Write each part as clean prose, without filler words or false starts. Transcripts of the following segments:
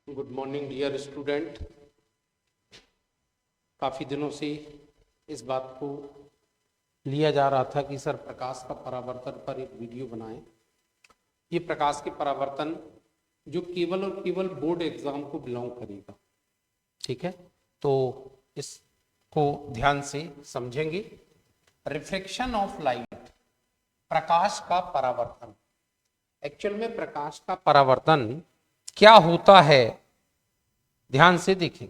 Good morning dear student. काफ़ी दिनों से इस बात को लिया जा रहा था कि सर प्रकाश का परावर्तन पर एक वीडियो बनाएं। ये प्रकाश के परावर्तन जो केवल और केवल बोर्ड एग्जाम को बिलोंग करेगा, ठीक है। तो इसको ध्यान से समझेंगे। रिफ्लेक्शन ऑफ लाइट, प्रकाश का परावर्तन। एक्चुअल में प्रकाश का परावर्तन क्या होता है, ध्यान से देखें।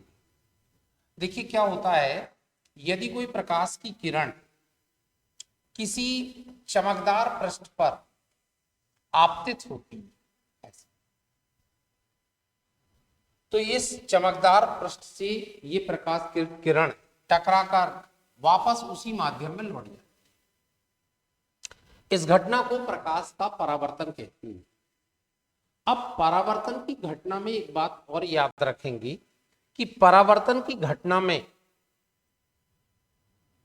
देखिए क्या होता है, यदि कोई प्रकाश की किरण किसी चमकदार पृष्ठ पर आपतित होती है तो इस चमकदार पृष्ठ से ये प्रकाश की किरण टकराकर वापस उसी माध्यम में लौट जाए। इस घटना को प्रकाश का परावर्तन कहते हैं। अब परावर्तन की घटना में एक बात और याद रखेंगे कि परावर्तन की घटना में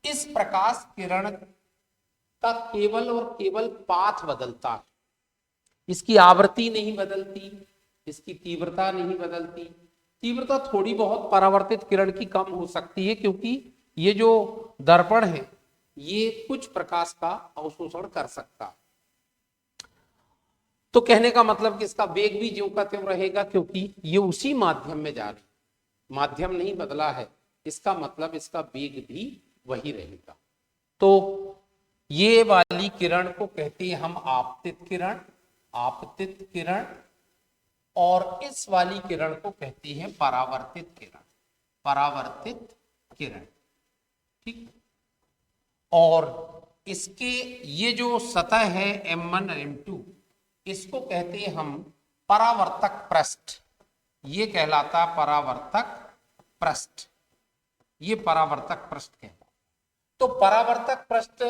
इस प्रकाश किरण का केवल और केवल पाथ बदलता है, इसकी आवृत्ति नहीं बदलती, इसकी तीव्रता नहीं बदलती। तीव्रता थोड़ी बहुत परावर्तित किरण की कम हो सकती है क्योंकि ये जो दर्पण है ये कुछ प्रकाश का अवशोषण कर सकता है। तो कहने का मतलब कि इसका वेग भी ज्यों का त्यों रहेगा क्योंकि ये उसी माध्यम में जा रही, माध्यम नहीं बदला है, इसका मतलब इसका वेग भी वही रहेगा। तो ये वाली किरण को कहते हैं हम आपतित किरण, आपतित किरण, और इस वाली किरण को कहते हैं परावर्तित किरण, परावर्तित किरण, ठीक। और इसके ये जो सतह है M1 और M2, इसको कहते हैं हम परावर्तक पृष्ठ, ये कहलाता परावर्तक पृष्ठ, ये परावर्तक पृष्ठ कहलाता। तो परावर्तक पृष्ठ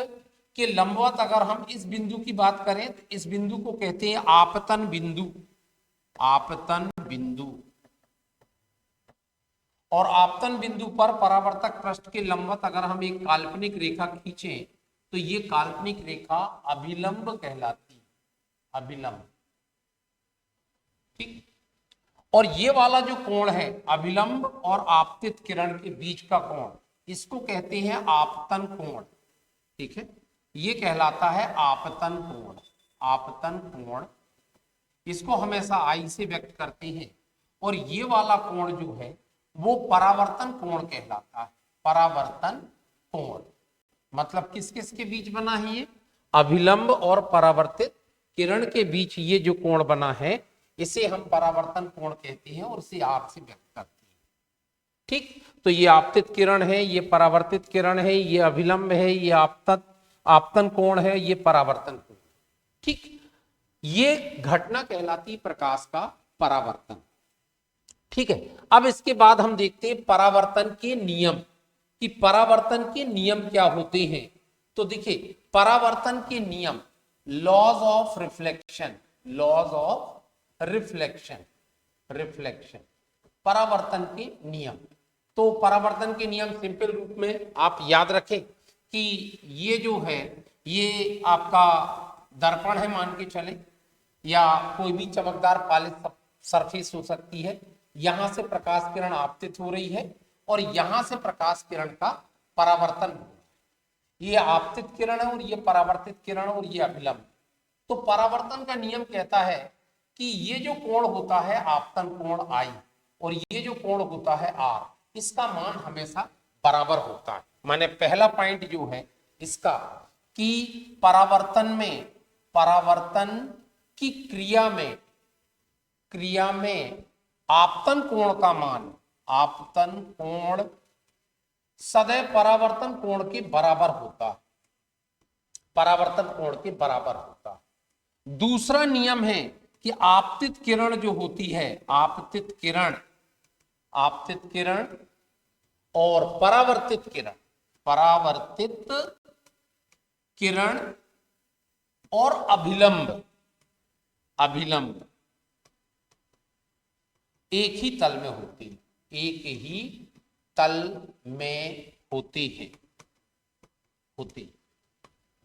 के लंबवत अगर हम इस बिंदु की बात करें तो इस बिंदु को कहते हैं आपतन बिंदु, आपतन बिंदु। और आपतन बिंदु पर परावर्तक पृष्ठ के लंबवत अगर हम एक काल्पनिक रेखा खींचें तो ये काल्पनिक रेखा अभिलंब कहलाती, अभिलंब, ठीक। और ये वाला जो कोण है अभिलंब और आपतित किरण के बीच का कोण, इसको कहते हैं आपतन कोण, ठीक है। ये कहलाता है आपतन कोण, आपतन कोण। इसको हमेशा आई से व्यक्त करते हैं। और ये वाला कोण जो है वो परावर्तन कोण कहलाता है, परावर्तन कोण। मतलब किस किस के बीच बना है ये, अभिलंब और परावर्तित किरण के बीच ये जो कोण बना है इसे हम परावर्तन कोण कहते हैं और इसे आर से व्यक्त करते हैं, ठीक। तो ये आपतित किरण है, ये परावर्तित किरण है, ये अभिलंब है, ये आपतन कोण है, ये परावर्तन कोण, ठीक। ये घटना कहलाती प्रकाश का परावर्तन, ठीक है। अब इसके बाद हम देखते हैं परावर्तन के नियम, कि परावर्तन के नियम क्या होते हैं। तो देखिए परावर्तन के नियम, laws of reflection, laws of reflection, reflection, परावर्तन के नियम। तो परावर्तन के नियम सिंपल रूप में आप याद रखें कि ये जो है ये आपका दर्पण है मान के चले, या कोई भी चमकदार पॉलिश सरफेस हो सकती है। यहां से प्रकाश किरण आपतित हो रही है और यहां से प्रकाश किरण का परावर्तन हो रहा है। ये आपतित किरण है और ये परावर्तित किरण और ये अभिलंब। तो परावर्तन का नियम कहता है कि ये जो कोण होता है आपतन कोण आई और ये जो कोण होता है आर, इसका मान हमेशा बराबर होता है। माने पहला पॉइंट जो है इसका कि परावर्तन में, परावर्तन की क्रिया में आपतन कोण का मान, आपतन कोण सदैव परावर्तन कोण के बराबर होता है, परावर्तन कोण के बराबर होता है। दूसरा नियम है कि आपतित किरण जो होती है, आपतित किरण, आपतित किरण और परावर्तित किरण, परावर्तित किरण और अभिलंब, अभिलंब एक ही तल में होती है, एक ही तल में होती है, होती,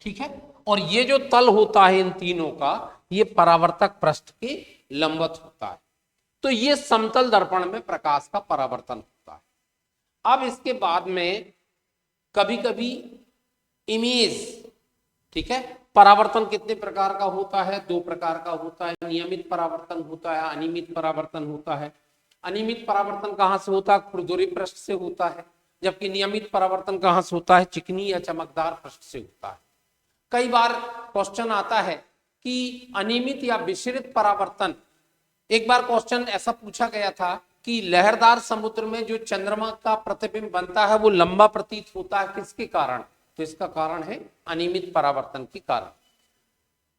ठीक है। और ये जो तल होता है इन तीनों का, ये परावर्तक पृष्ठ के लंबवत होता है, तो ये समतल दर्पण में प्रकाश का परावर्तन होता है। अब इसके बाद में कभी कभी इमेज, ठीक है, परावर्तन कितने प्रकार का होता है? 2 प्रकार का होता है। नियमित परावर्तन होता है, अनियमित परावर्तन होता है। अनियमित परावर्तन कहां से होता है? खुरदुरी पृष्ठ से होता है, जबकि नियमित परावर्तन कहां से होता है? चिकनी या चमकदार पृष्ठ से होता है। कई बार क्वेश्चन आता है कि अनियमित या विसरित परावर्तन, एक बार क्वेश्चन ऐसा पूछा गया था कि लहरदार समुद्र में जो चंद्रमा का प्रतिबिंब बनता है वो लंबा प्रतीत होता है, किसके कारण? तो इसका कारण है अनियमित परावर्तन के कारण।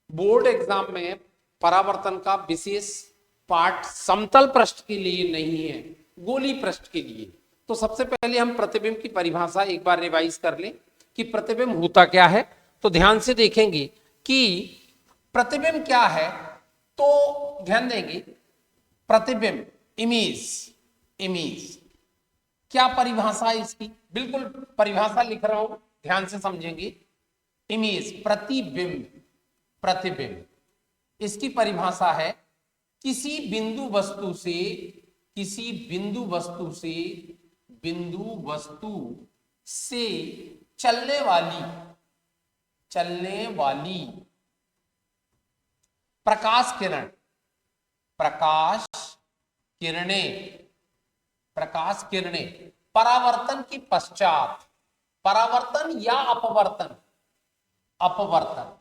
बोर्ड एग्जाम में परावर्तन का विशेष पार्ट समतल पृष्ठ के लिए नहीं है, गोली पृष्ठ के लिए। तो सबसे पहले हम प्रतिबिंब की परिभाषा एक बार रिवाइज कर लें कि प्रतिबिंब होता क्या है। तो ध्यान से देखेंगे कि प्रतिबिंब क्या है, तो ध्यान देंगे प्रतिबिंब, इमेज, इमेज क्या परिभाषा है इसकी? बिल्कुल परिभाषा लिख रहा हूं, ध्यान से समझेंगे। इमेज प्रतिबिंब, प्रतिबिंब इसकी परिभाषा है किसी बिंदु वस्तु से, किसी बिंदु वस्तु से, बिंदु वस्तु से चलने वाली, चलने वाली प्रकाश किरण, प्रकाश किरणें, प्रकाश किरणें परावर्तन के पश्चात, परावर्तन या अपवर्तन, अपवर्तन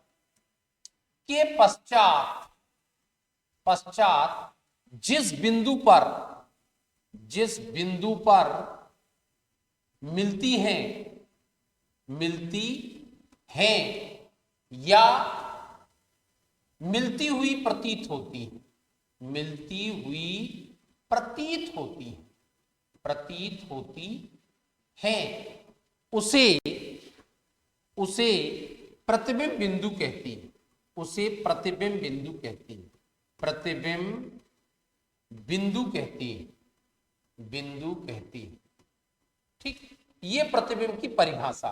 के पश्चात, पश्चात जिस बिंदु पर, जिस बिंदु पर मिलती हैं, मिलती हैं या मिलती हुई प्रतीत होती है, मिलती हुई प्रतीत होती है, प्रतीत होती है, उसे, उसे प्रतिबिंब बिंदु कहती है, उसे प्रतिबिंब बिंदु कहती है, प्रतिबिंब बिंदु कहती है, बिंदु कहती है। ठीक, ये प्रतिबिंब की परिभाषा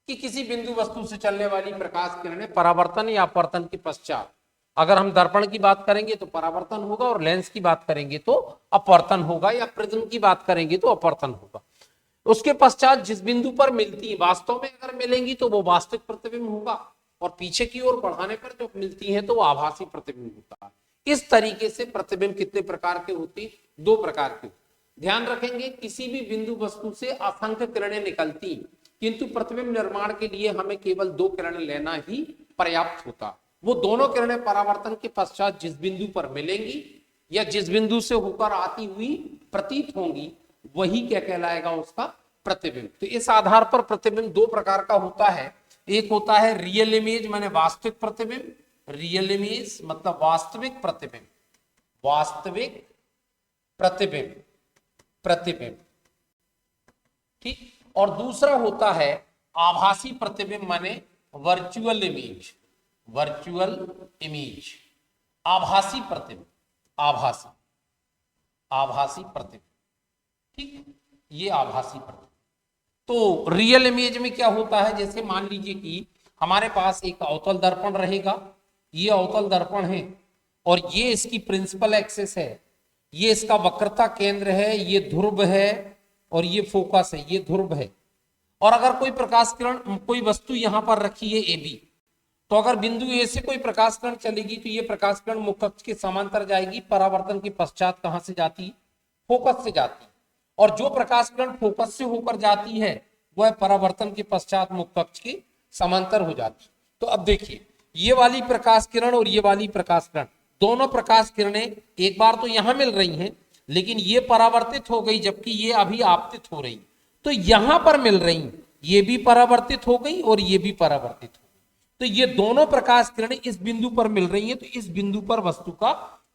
कि किसी बिंदु वस्तु से चलने वाली प्रकाश किरणें परावर्तन या अपवर्तन के पश्चात, अगर हम दर्पण की बात करेंगे तो परावर्तन होगा और लेंस की बात करेंगे तो अपवर्तन होगा, या प्रिज्म की बात करेंगे तो अपवर्तन होगा। उसके पश्चात जिस बिंदु पर मिलती है, वास्तव में अगर मिलेंगी तो वो वास्तविक प्रतिबिंब होगा, और पीछे की ओर बढ़ाने पर जो मिलती है तो वो आभासी प्रतिबिंब होता है। इस तरीके से प्रतिबिंब कितने प्रकार के होती? 2 प्रकार के। ध्यान रखेंगे किसी भी बिंदु वस्तु से असंख्य किरणें निकलती, किंतु प्रतिबिंब निर्माण के लिए हमें केवल 2 किरणें लेना ही पर्याप्त होता। वो दोनों किरणें परावर्तन के पश्चात जिस बिंदु पर मिलेंगी या जिस बिंदु से होकर आती हुई प्रतीत होंगी, वही क्या कहलाएगा? उसका प्रतिबिंब। तो इस आधार पर प्रतिबिंब 2 प्रकार का होता है। एक होता है रियल इमेज, माने वास्तविक प्रतिबिंब, रियल इमेज मतलब वास्तविक प्रतिबिंब, वास्तविक प्रतिबिंब, प्रतिबिंब, ठीक। और दूसरा होता है आभासी प्रतिबिंब, माने वर्चुअल इमेज, वर्चुअल इमेज, आभासी प्रतिबिंब, आभासी, आभासी प्रतिबिंब, ठीक, ये आभासी प्रतिबिंब। तो रियल इमेज में क्या होता है? जैसे मान लीजिए कि हमारे पास एक अवतल दर्पण रहेगा, ये अवतल दर्पण है और ये इसकी प्रिंसिपल एक्सिस है, ये इसका वक्रता केंद्र है, ये ध्रुव है और ये फोकस है, ये ध्रुव है। और अगर कोई प्रकाश किरण, कोई वस्तु यहां पर रखी है ए बी, तो अगर बिंदु ए से कोई प्रकाश किरण चलेगी तो ये प्रकाश किरण मुख्य अक्ष के समांतर जाएगी, परावर्तन के पश्चात कहां से जाती? फोकस से जाती। और जो प्रकाश किरण फोकस से होकर जाती है वह परावर्तन के पश्चात मुख्य अक्ष के समांतर हो जाती। तो अब देखिए, ये वाली प्रकाश किरण और ये वाली प्रकाश किरण, दोनों प्रकाश किरणें एक बार तो यहां मिल रही हैं, लेकिन ये परावर्तित हो गई जबकि ये अभी आपतित हो रही, तो यहां पर मिल रही, ये भी परावर्तित हो गई और ये भी परावर्तित हो गई। तो ये दोनों प्रकाश किरणें इस बिंदु पर मिल रही हैं, तो इस बिंदु पर वस्तु का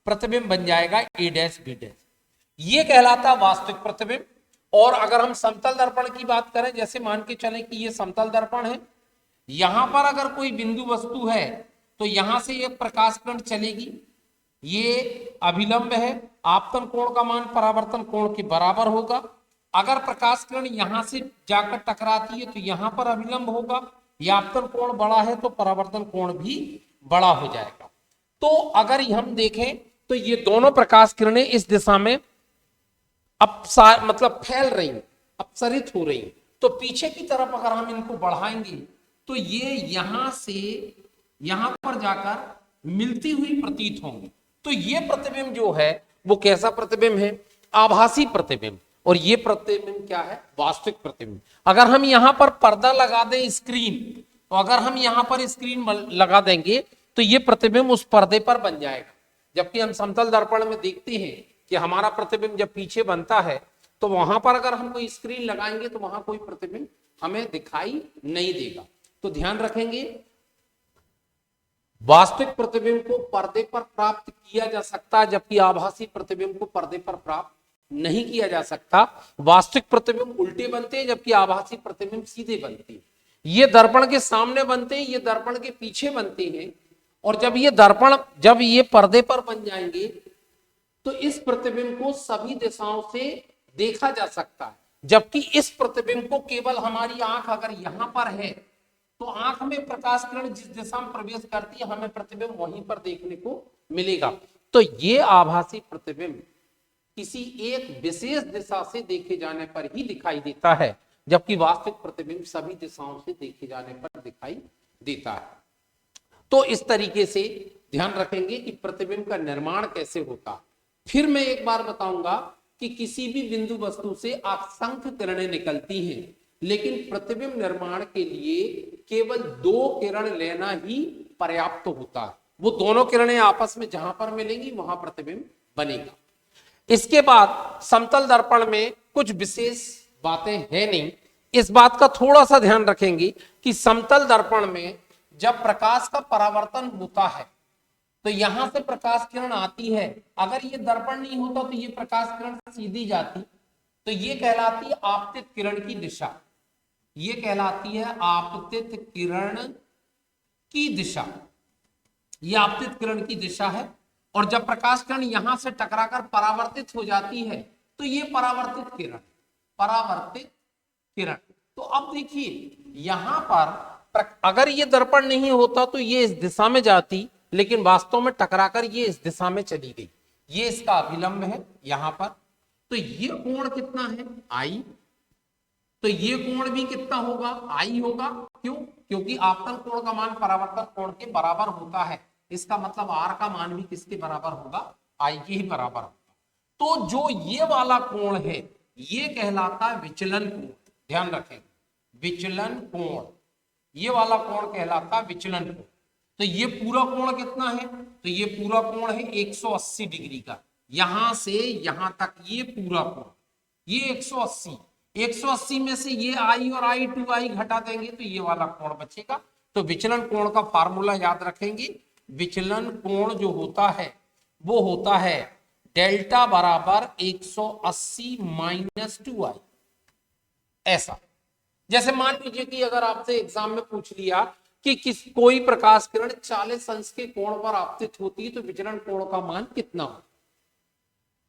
प्रतिबिंब बन जाएगा ए डैश बी डैश, ये कहलाता वास्तविक प्रतिबिंब। और अगर हम समतल दर्पण की बात करें, जैसे मान के चलें कि ये समतल दर्पण है, यहां पर अगर कोई बिंदु वस्तु है तो यहां से एक प्रकाश किरण चलेगी, ये अभिलंब है, आपतन कोण का मान परावर्तन कोण के बराबर होगा। अगर प्रकाश किरण यहां से जाकर टकराती है तो यहां पर अभिलंब होगा, या आपतन कोण बड़ा है तो परावर्तन कोण भी बड़ा हो जाएगा। तो अगर हम देखें तो ये दोनों प्रकाश किरणें इस दिशा में मतलब फैल रही, अपसरित हो रही। तो पीछे की तरफ अगर हम इनको बढ़ाएंगे तो ये यहां से यहां पर जाकर मिलती हुई प्रतीत होंगी। तो ये प्रतिबिंब जो है वो कैसा प्रतिबिंब है? आभासी प्रतिबिंब। और ये प्रतिबिंब क्या है? वास्तविक प्रतिबिंब। अगर हम यहां पर पर्दा लगा दें स्क्रीन, तो अगर हम यहां पर स्क्रीन लगा देंगे तो ये प्रतिबिंब उस पर्दे पर बन जाएगा। जबकि हम समतल दर्पण में देखते हैं कि हमारा प्रतिबिंब जब पीछे बनता है तो वहां पर अगर हम कोई स्क्रीन लगाएंगे तो वहां कोई प्रतिबिंब हमें दिखाई नहीं देगा। तो ध्यान रखेंगे, वास्तविक प्रतिबिंब को पर्दे पर प्राप्त किया जा सकता है, जबकि आभासी प्रतिबिंब को पर्दे पर प्राप्त नहीं किया जा सकता। वास्तविक प्रतिबिंब उल्टे बनते हैं, जबकि आभासी प्रतिबिंब सीधे बनते हैं। ये दर्पण के सामने बनते हैं, ये दर्पण के पीछे बनते हैं। और जब ये पर्दे पर बन जाएंगे तो इस प्रतिबिंब को सभी दिशाओं से देखा जा सकता है। जबकि इस प्रतिबिंब को केवल हमारी आंख अगर यहां पर है तो आंख में प्रकाश किरण जिस दिशा में प्रवेश करती है हमें प्रतिबिंब वहीं पर देखने को मिलेगा। तो ये आभासी प्रतिबिंब किसी एक विशेष दिशा से देखे जाने पर ही दिखाई देता है, जबकि वास्तविक प्रतिबिंब सभी दिशाओं से देखे जाने पर दिखाई देता है। तो इस तरीके से ध्यान रखेंगे कि प्रतिबिंब का निर्माण कैसे होता। फिर मैं एक बार बताऊंगा कि किसी भी बिंदु वस्तु से असंख्य किरणें निकलती हैं, लेकिन प्रतिबिंब निर्माण के लिए केवल 2 किरण लेना ही पर्याप्त होता है। वो दोनों किरणें आपस में जहां पर मिलेंगी वहां प्रतिबिंब बनेगा। इसके बाद समतल दर्पण में कुछ विशेष बातें हैं नहीं। इस बात का थोड़ा सा ध्यान रखेंगे कि समतल दर्पण में जब प्रकाश का परावर्तन होता है तो यहां से प्रकाश किरण आती है। अगर ये दर्पण नहीं होता तो ये प्रकाश किरण सीधी जाती, तो ये कहलाती है आपतित किरण की दिशा। ये कहलाती है आपतित किरण की दिशा। ये आपतित किरण की दिशा है। और जब प्रकाश किरण यहां से टकराकर परावर्तित हो जाती है तो ये परावर्तित किरण। तो अब देखिए यहां पर अगर ये दर्पण नहीं होता तो ये इस दिशा में जाती, लेकिन वास्तव में टकराकर ये इस दिशा में चली गई। ये इसका अभिलंब है यहां पर। तो ये कोण कितना है? आई। तो ये कोण भी कितना होगा? आई होगा। क्यों? क्योंकि आपतन कोण का मान परावर्तन कोण के बराबर होता है। इसका मतलब आर का मान भी किसके बराबर होगा? आई के ही बराबर होगा। तो जो ये वाला कोण है ये कहलाता है विचलन कोण। ध्यान रखें, विचलन कोण। ये वाला कोण कहलाता है विचलन कोण। तो ये पूरा कोण कितना है? तो ये पूरा कोण है 180 डिग्री का। यहां से यहां तक ये पूरा कोण, ये 180 में से ये आई और आई 2i घटा देंगे तो ये वाला कोण बचेगा। तो विचलन कोण का फार्मूला याद रखेंगे। विचलन कोण जो होता है वो होता है डेल्टा बराबर 180 माइनस 2i। ऐसा जैसे मान लीजिए कि अगर आपसे एग्जाम में पूछ लिया कि कोई प्रकाश किरण 40 अंश के कोण पर आपतित होती है तो विचलन कोण का मान कितना हो?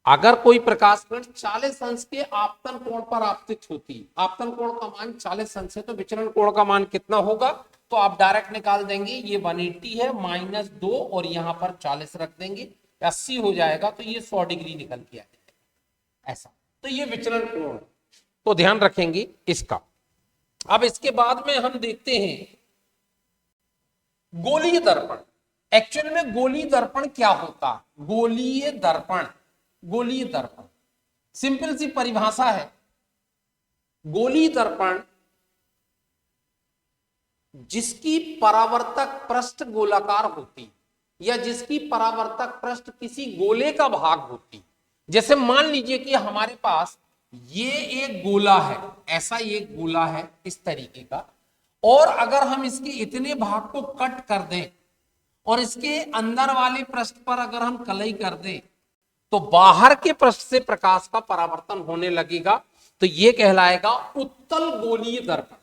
अगर कोई प्रकाश किरण 40 अंश के आपतन कोण पर आपतित होती, आपतन कोण का मान 40 अंश है, तो विचलन कोण का मान कितना होगा? तो आप डायरेक्ट निकाल देंगे। ये 180 है माइनस 2 और यहां पर 40 रख देंगे, 80 हो जाएगा। तो ये 100 डिग्री निकल के आ जाएगा ऐसा। तो ये विचलन कोण, तो ध्यान रखेंगे इसका। अब इसके बाद में हम देखते हैं गोलीय दर्पण। एक्चुअल में गोलीय दर्पण क्या होता है? गोलीय दर्पण सिंपल सी परिभाषा है। गोलीय दर्पण जिसकी परावर्तक पृष्ठ गोलाकार होती या जिसकी परावर्तक पृष्ठ किसी गोले का भाग होती। जैसे मान लीजिए कि हमारे पास ये एक गोला है, ऐसा एक गोला है इस तरीके का, और अगर हम इसके इतने भाग को कट कर दें और इसके अंदर वाले पृष्ठ पर अगर हम कलई कर दें तो बाहर के पृष्ठ से प्रकाश का परावर्तन होने लगेगा। तो ये कहलाएगा उत्तल गोलीय दर्पण।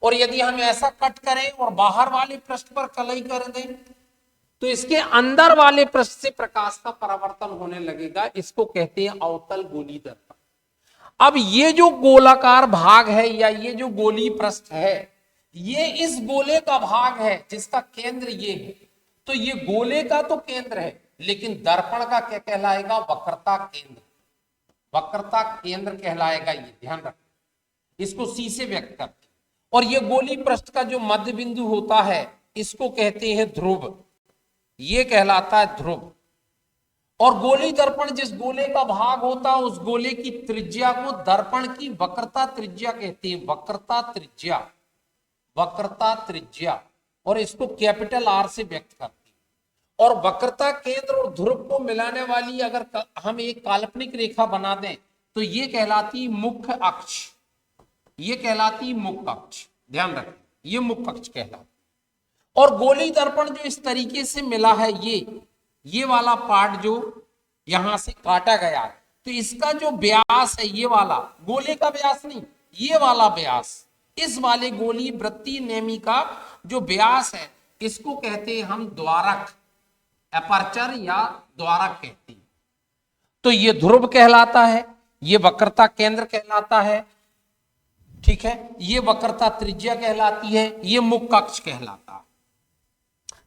और यदि हम ऐसा कट करें और बाहर वाले पृष्ठ पर कलई कर दें तो इसके अंदर वाले पृष्ठ से प्रकाश का परावर्तन होने लगेगा। इसको कहते हैं अवतल गोलीय दर्पण। अब ये जो गोलाकार भाग है या ये जो गोलीय पृष्ठ है ये इस गोले का भाग है जिसका केंद्र ये है। तो ये गोले का तो केंद्र है, लेकिन दर्पण का क्या कहलाएगा? वक्रता केंद्र। वक्रता केंद्र कहलाएगा, ये ध्यान रखना, इसको सी से व्यक्त करते। और ये गोली पृष्ठ का जो मध्य बिंदु होता है इसको कहते हैं ध्रुव, ये कहलाता है ध्रुव। और गोली दर्पण जिस गोले का भाग होता है उस गोले की त्रिज्या को दर्पण की वक्रता त्रिज्या कहते हैं, वक्रता त्रिज्या, वक्रता त्रिज्या, और इसको कैपिटल आर से व्यक्त करते हैं। और वक्रता केंद्र और ध्रुव को मिलाने वाली अगर हम एक काल्पनिक रेखा बना दें तो ये कहलाती मुख्य अक्ष, ये कहलाती मुख्य अक्ष, ध्यान रखें, ये मुख्य अक्ष कहलाती। और गोली दर्पण जो इस तरीके से मिला है, ये वाला पार्ट जो यहां से काटा गया है, तो इसका जो व्यास है, ये वाला गोले का व्यास नहीं, ये वाला व्यास, इस वाले गोली वृत्तीय नेमी का जो व्यास है इसको कहते हैं हम द्वारक, अपर्चर या द्वारक कहते हैं। तो ये ध्रुव कहलाता है, ये वक्रता केंद्र कहलाता है, ठीक है, ये वक्रता त्रिज्या कहलाती है, ये मुख्य अक्ष कहलाता है।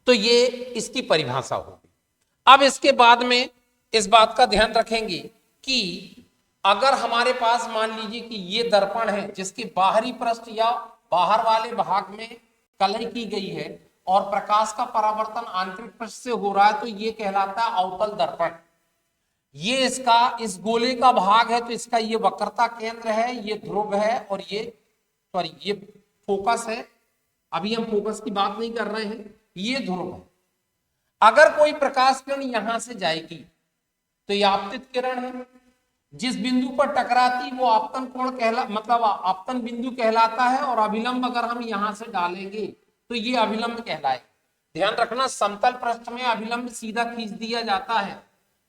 तो ये इसकी परिभाषा होगी। अब इसके बाद में इस बात का ध्यान रखेंगे कि अगर हमारे पास मान लीजिए कि ये दर्पण है जिसकी बाहरी पृष्ठ या बाहर वाले भाग में कलई की गई है और प्रकाश का परावर्तन आंतरिक पृष्ठ से हो रहा है, तो ये कहलाता है अवतल दर्पण। ये इसका इस गोले का भाग है, तो इसका ये वक्रता केंद्र है, ये ध्रुव है, और ये फोकस है। अभी हम फोकस की बात नहीं कर रहे हैं, ये ध्रुव है। अगर कोई प्रकाश किरण यहां से जाएगी तो ये आपतित किरण है, जिस बिंदु पर टकराती वो आपतन कोण मतलब आपतन बिंदु कहलाता है। और अभिलंब अगर हम यहां से डालेंगे तो ये अभिलंब कहलाएगा। ध्यान रखना, समतल पृष्ठ में अभिलंब सीधा खींच दिया जाता है,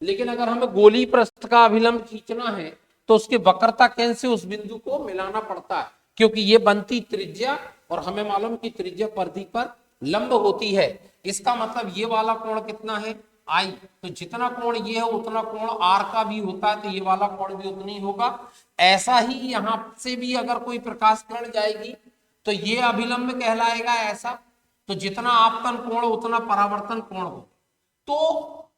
लेकिन अगर हमें गोली पृष्ठ का अभिलंब खींचना है तो उसके वक्रता केंद्र से उस बिंदु को मिलाना पड़ता है, क्योंकि ये बनती त्रिज्या और हमें मालूम कि त्रिज्या परिधि पर लंब होती है। इसका मतलब ये वाला कोण कितना है? आई। तो जितना कोण ये है उतना कोण आर का भी होता है, तो ये वाला कोण भी उतना ही होगा। ऐसा ही यहां से भी अगर कोई प्रकाश किरण जाएगी तो ये अभिलंब कहलाएगा ऐसा। तो जितना आपतन कोण उतना परावर्तन कोण हो। तो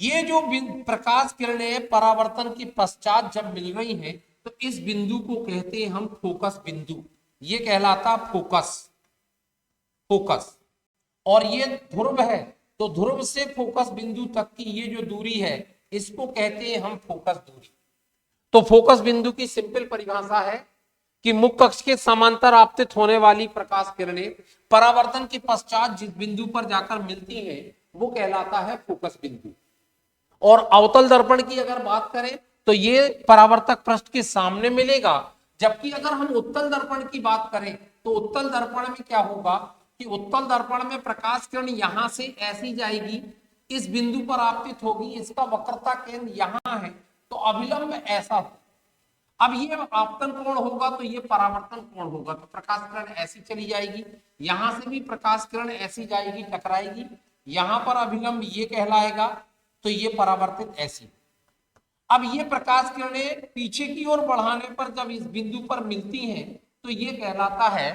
ये जो प्रकाश किरणें परावर्तन के पश्चात जब मिल रही हैं तो इस बिंदु को कहते हैं हम फोकस बिंदु, ये कहलाता फोकस, फोकस। और ये ध्रुव है, तो ध्रुव से फोकस बिंदु तक की ये जो दूरी है इसको कहते हैं हम फोकस दूरी। तो फोकस बिंदु की सिंपल परिभाषा है कि मुख्य अक्ष के समांतर आपतित होने वाली प्रकाश किरणें परावर्तन के पश्चात जिस बिंदु पर जाकर मिलती हैं वो कहलाता है फोकस बिंदु। और अवतल दर्पण की अगर बात करें तो ये परावर्तक पृष्ठ के सामने मिलेगा, जबकि अगर हम उत्तल दर्पण की बात करें तो उत्तल दर्पण में क्या होगा कि उत्तल दर्पण में प्रकाश किरण यहां से ऐसी जाएगी, इस बिंदु पर आपतित होगी, इसका वक्रता केंद्र यहां है, तो अभिलंब ऐसा हो। अब ये आपतन कोण होगा तो ये परावर्तन कोण होगा, तो प्रकाश किरण ऐसी चली जाएगी, यहां से भी प्रकाश किरण ऐसी जाएगी, टकराएगी, यहां पर अभिलंब ये कहलाएगा, तो ये परावर्तित ऐसी। अब ये प्रकाश किरणें पीछे की ओर बढ़ाने पर जब इस बिंदु पर मिलती हैं तो ये कहलाता है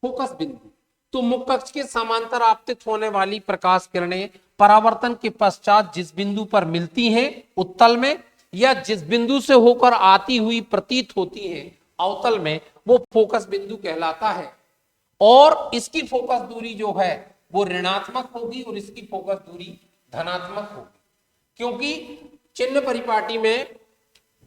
फोकस बिंदु। तो मुख्य अक्ष के समांतर आपतित होने वाली प्रकाश किरणें परावर्तन के पश्चात जिस बिंदु पर मिलती हैं उत्तल में, या जिस बिंदु से होकर आती हुई प्रतीत होती हैं अवतल में, वो फोकस बिंदु कहलाता है। और इसकी फोकस दूरी जो है वो ऋणात्मक होगी और इसकी फोकस दूरी धनात्मक होगी, क्योंकि चिन्ह परिपाटी में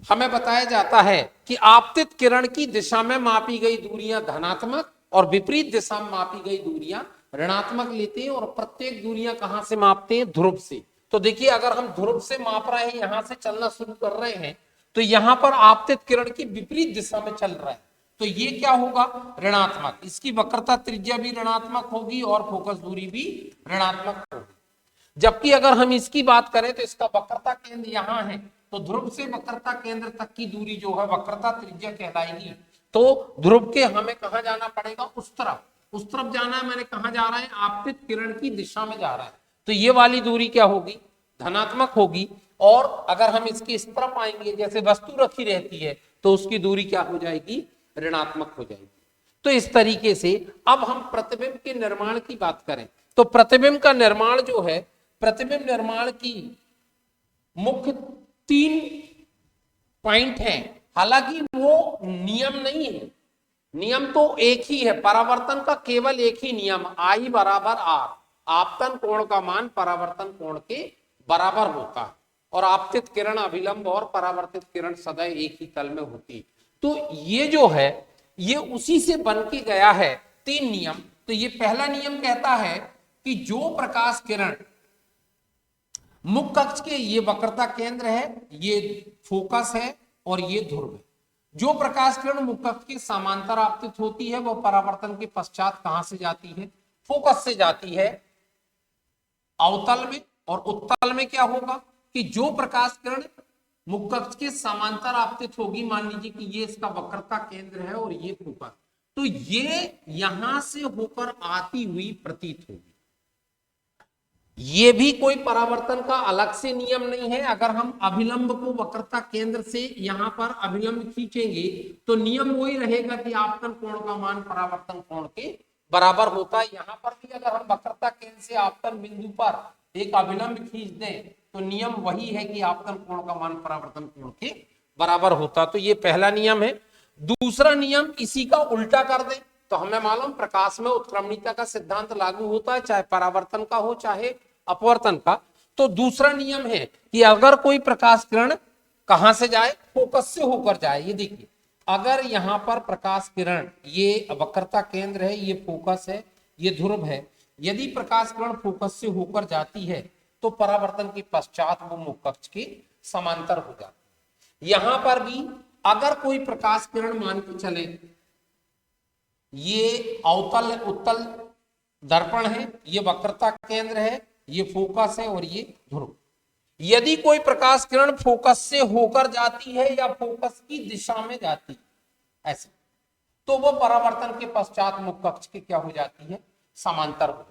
हमें बताया जाता है कि आपतित किरण की दिशा में मापी गई दूरियां धनात्मक और विपरीत दिशा में मापी गई दूरियां ऋणात्मक लेते हैं। और प्रत्येक दूरियां कहां से मापते हैं? ध्रुव से। तो देखिए, अगर हम ध्रुव से माप रहे हैं, यहां से चलना शुरू कर रहे हैं, तो यहां पर आपतित किरण की विपरीत दिशा में चल रहा है, तो ये क्या होगा? ऋणात्मक। इसकी वक्रता त्रिज्या भी ऋणात्मक होगी और फोकस दूरी भी ऋणात्मक होगी। जबकि अगर हम इसकी बात करें तो इसका वक्रता केंद्र यहाँ है, तो ध्रुव से वक्रता केंद्र तक की दूरी जो है वक्रता त्रिज्या कहलाएगी। तो ध्रुव के हमें कहा जाना पड़ेगा? उस तरफ जाना है। मैंने कहा जा रहा है? आपतित किरण की दिशा में जा रहा है, तो ये वाली दूरी क्या होगी? धनात्मक होगी। और अगर हम इसकी इस तरफ आएंगे, जैसे वस्तु रखी रहती है, तो उसकी दूरी क्या हो जाएगी? ऋणात्मक हो जाएगी। तो इस तरीके से अब हम प्रतिबिंब के निर्माण की बात करें तो प्रतिबिंब का निर्माण जो है प्रतिबिंब निर्माण की मुख्य 3 पॉइंट हैं। हालांकि वो नियम नहीं है, नियम तो एक ही है, परावर्तन का केवल एक ही नियम, I बराबर R, आपतन कोण का मान परावर्तन कोण के बराबर होता है, और आपतित किरण अभिलंब और परावर्तित किरण सदैव एक ही तल में होती है। तो ये जो है ये उसी से बन के गया है 3 नियम। तो ये पहला नियम कहता है कि जो प्रकाश किरण मुख्य कक्ष के, ये वक्रता केंद्र है, ये फोकस है और ये ध्रुव है, जो प्रकाश किरण मुख्य कक्ष के समांतर आपतित होती है वह परावर्तन के पश्चात कहां से जाती है? फोकस से जाती है अवतल में, और उत्तल में क्या होगा कि जो प्रकाश किरण मुख्य कक्ष के समांतर आपतित होगी, मान लीजिए कि ये इसका वक्रता केंद्र है और ये फोकस, तो ये यहां से होकर आती हुई प्रतीत होगी। ये भी कोई परावर्तन का अलग से नियम नहीं है। अगर हम अभिलंब को वक्रता केंद्र से यहां पर अभिलंब खींचेंगे तो नियम वही रहेगा कि आपतन कोण का मान परावर्तन कोण के बराबर होता है। यहां पर भी अगर हम वक्रता केंद्र से आपतन बिंदु पर एक अभिलंब खींच दें तो नियम वही है कि आपतन कोण का मान परावर्तन कोण के बराबर होता। तो ये पहला नियम है। दूसरा नियम इसी का उल्टा कर दे तो हमें मालूम प्रकाश में उत्क्रमणीयता का सिद्धांत लागू होता है, चाहे परावर्तन का हो चाहे अपवर्तन का। तो दूसरा नियम है कि अगर कोई प्रकाश किरण कहां से जाए? फोकस से होकर जाए। ये देखिए, अगर यहां पर प्रकाश किरण, ये वक्रता केंद्र है, ये फोकस है, ये ध्रुव है, यदि प्रकाश किरण फोकस से होकर जाती है तो परावर्तन के पश्चात वो मुख्य कक्ष के समांतर हो जाती है। यहां पर भी अगर कोई प्रकाश किरण मान के चले, ये अवतल उत्तल दर्पण है, ये वक्रता केंद्र है, ये फोकस है और ये ध्रुव, यदि कोई प्रकाश किरण फोकस से होकर जाती है या फोकस की दिशा में जाती है ऐसे, तो वो परावर्तन के पश्चात मुख्य कक्ष के क्या हो जाती है? समांतर हो जाती है।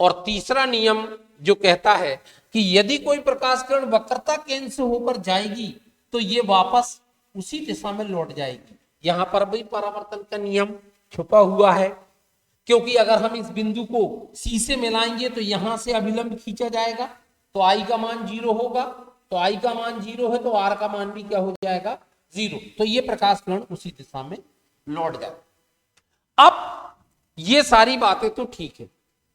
और तीसरा नियम जो कहता है कि यदि कोई प्रकाश किरण वक्रता केंद्र से होकर जाएगी तो ये वापस उसी दिशा में लौट जाएगी। यहां पर भी परावर्तन का नियम छुपा हुआ है, क्योंकि अगर हम इस बिंदु को सी से मिलाएंगे तो यहां से अभिलंब खींचा जाएगा तो आई का मान 0 होगा, तो आई का मान 0 है तो आर का मान भी क्या हो जाएगा? 0। तो ये प्रकाश किरण उसी दिशा में लौट जाएगा। अब ये सारी बातें तो ठीक है,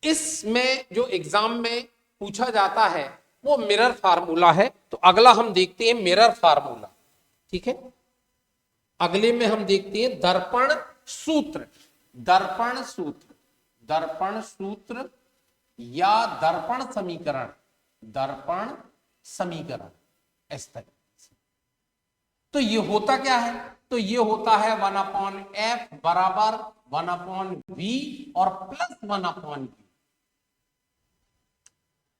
इसमें जो एग्जाम में पूछा जाता है वो मिरर फार्मूला है। तो अगला हम देखते हैं मिरर फार्मूला, ठीक है। अगले में हम देखते हैं दर्पण सूत्र। दर्पण सूत्र, दर्पण सूत्र या दर्पण समीकरण, दर्पण समीकरण इस तरीके से। तो ये होता क्या है? तो ये होता है 1/f बराबर 1/v और प्लस 1/v।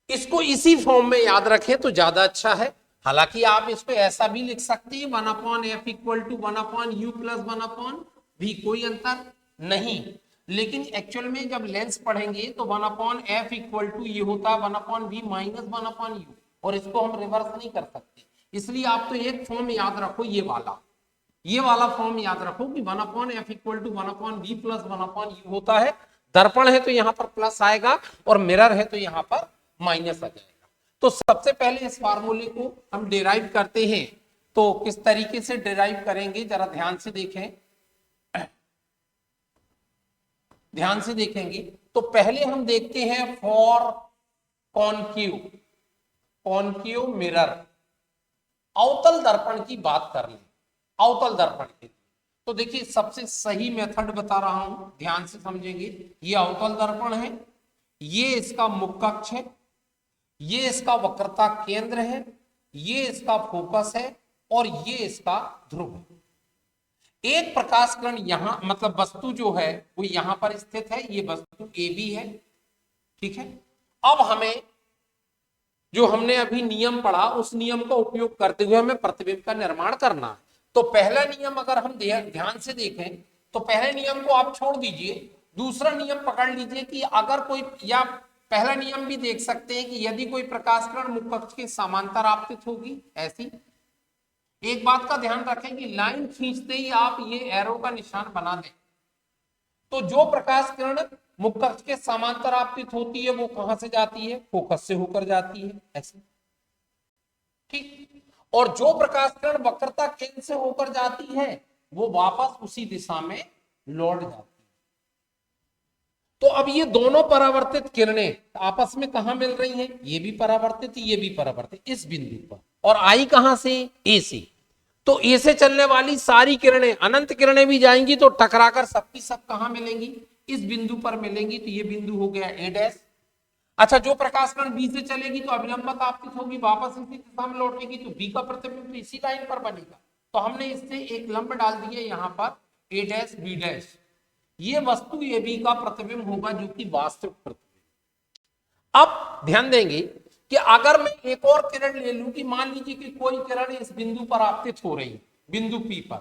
इसको इसी फॉर्म में याद रखें तो ज्यादा अच्छा है। हालांकि आप इसको ऐसा भी लिख सकते हैं 1/f equal to 1/u plus 1/v, कोई अंतर नहीं। लेकिन एक्चुअल में जब लेंस पढ़ेंगे तो 1/f इक्वल टू ये होता है 1/v माइनस 1/u, और इसको हम रिवर्स नहीं कर सकते। इसलिए आप तो एक फॉर्म याद रखो, ये वाला फॉर्म याद रखो कि 1/f equal to 1/v plus 1/u होता है। दर्पण है तो यहाँ पर प्लस आएगा और मिरर है तो यहाँ पर माइनस आ जाएगा। तो सबसे पहले इस फार्मूले को हम डिराइव करते हैं। तो किस तरीके से डिराइव करेंगे जरा ध्यान से देखें, ध्यान से देखेंगे। तो पहले हम देखते हैं फॉर कॉनकेव मिरर, अवतल दर्पण की बात कर लें। अवतल दर्पण के तो देखिए सबसे सही मेथड बता रहा हूं, ध्यान से समझेंगे। ये अवतल दर्पण है, ये इसका मुख्य कक्ष है, ये इसका वक्रता केंद्र है, ये इसका फोकस है और ये इसका ध्रुव है। एक प्रकाश किरण यहां, मतलब वस्तु जो है वो यहां पर स्थित है, ये वस्तु ए बी है, ठीक है। अब हमें जो हमने अभी नियम पढ़ा उस नियम का उपयोग करते हुए हमें प्रतिबिंब का निर्माण करना है। तो पहला नियम अगर हम ध्यान से देखें तो पहले नियम को आप छोड़ दीजिए, दूसरा नियम पकड़ लीजिए कि अगर कोई, या पहला नियम भी देख सकते हैं कि यदि कोई प्रकाश किरण मुख्य कक्ष के समांतर आपतित होगी ऐसी। एक बात का ध्यान रखें कि लाइन खींचते ही आप ये एरो का निशान बना दें, तो जो प्रकाश किरण मुख्य अक्ष के समांतर आपतित होती है वो कहां से जाती है, फोकस से होकर जाती है, ऐसे, ठीक। और जो प्रकाश किरण वक्रता केंद्र से होकर जाती है वो वापस उसी दिशा में लौट जाती है। तो अब ये दोनों परावर्तित किरणें आपस में कहां मिल रही हैं, ये भी परावर्तित, ये भी परावर्तित, इस बिंदु पर, और आई कहां से, ए से। तो ए से चलने वाली सारी किरणें, अनंत किरणें भी जाएंगी तो टकराकर सबकी सब कहां मिलेंगी, इस बिंदु पर मिलेंगी। तो ये बिंदु हो गया ए डैश। अच्छा, जो प्रकाश किरण बी से चलेगी तो अभिलंबक आपतित होगी, वापस इसी दिशा में लौटेगी, तो बी का प्रतिबिंब तो इसी लाइन पर बनेगा। तो हमने इससे एक लंब डाल दिया यहाँ पर, ए डैश बी डैश। ये वस्तु ए बी का प्रतिबिंब होगा जो कि वास्तविक प्रतिबिंब। अब ध्यान देंगे कि अगर मैं एक और किरण ले लूं कि मान लीजिए कि कोई किरण इस बिंदु पर आपतित हो रही है, बिंदु पी पर,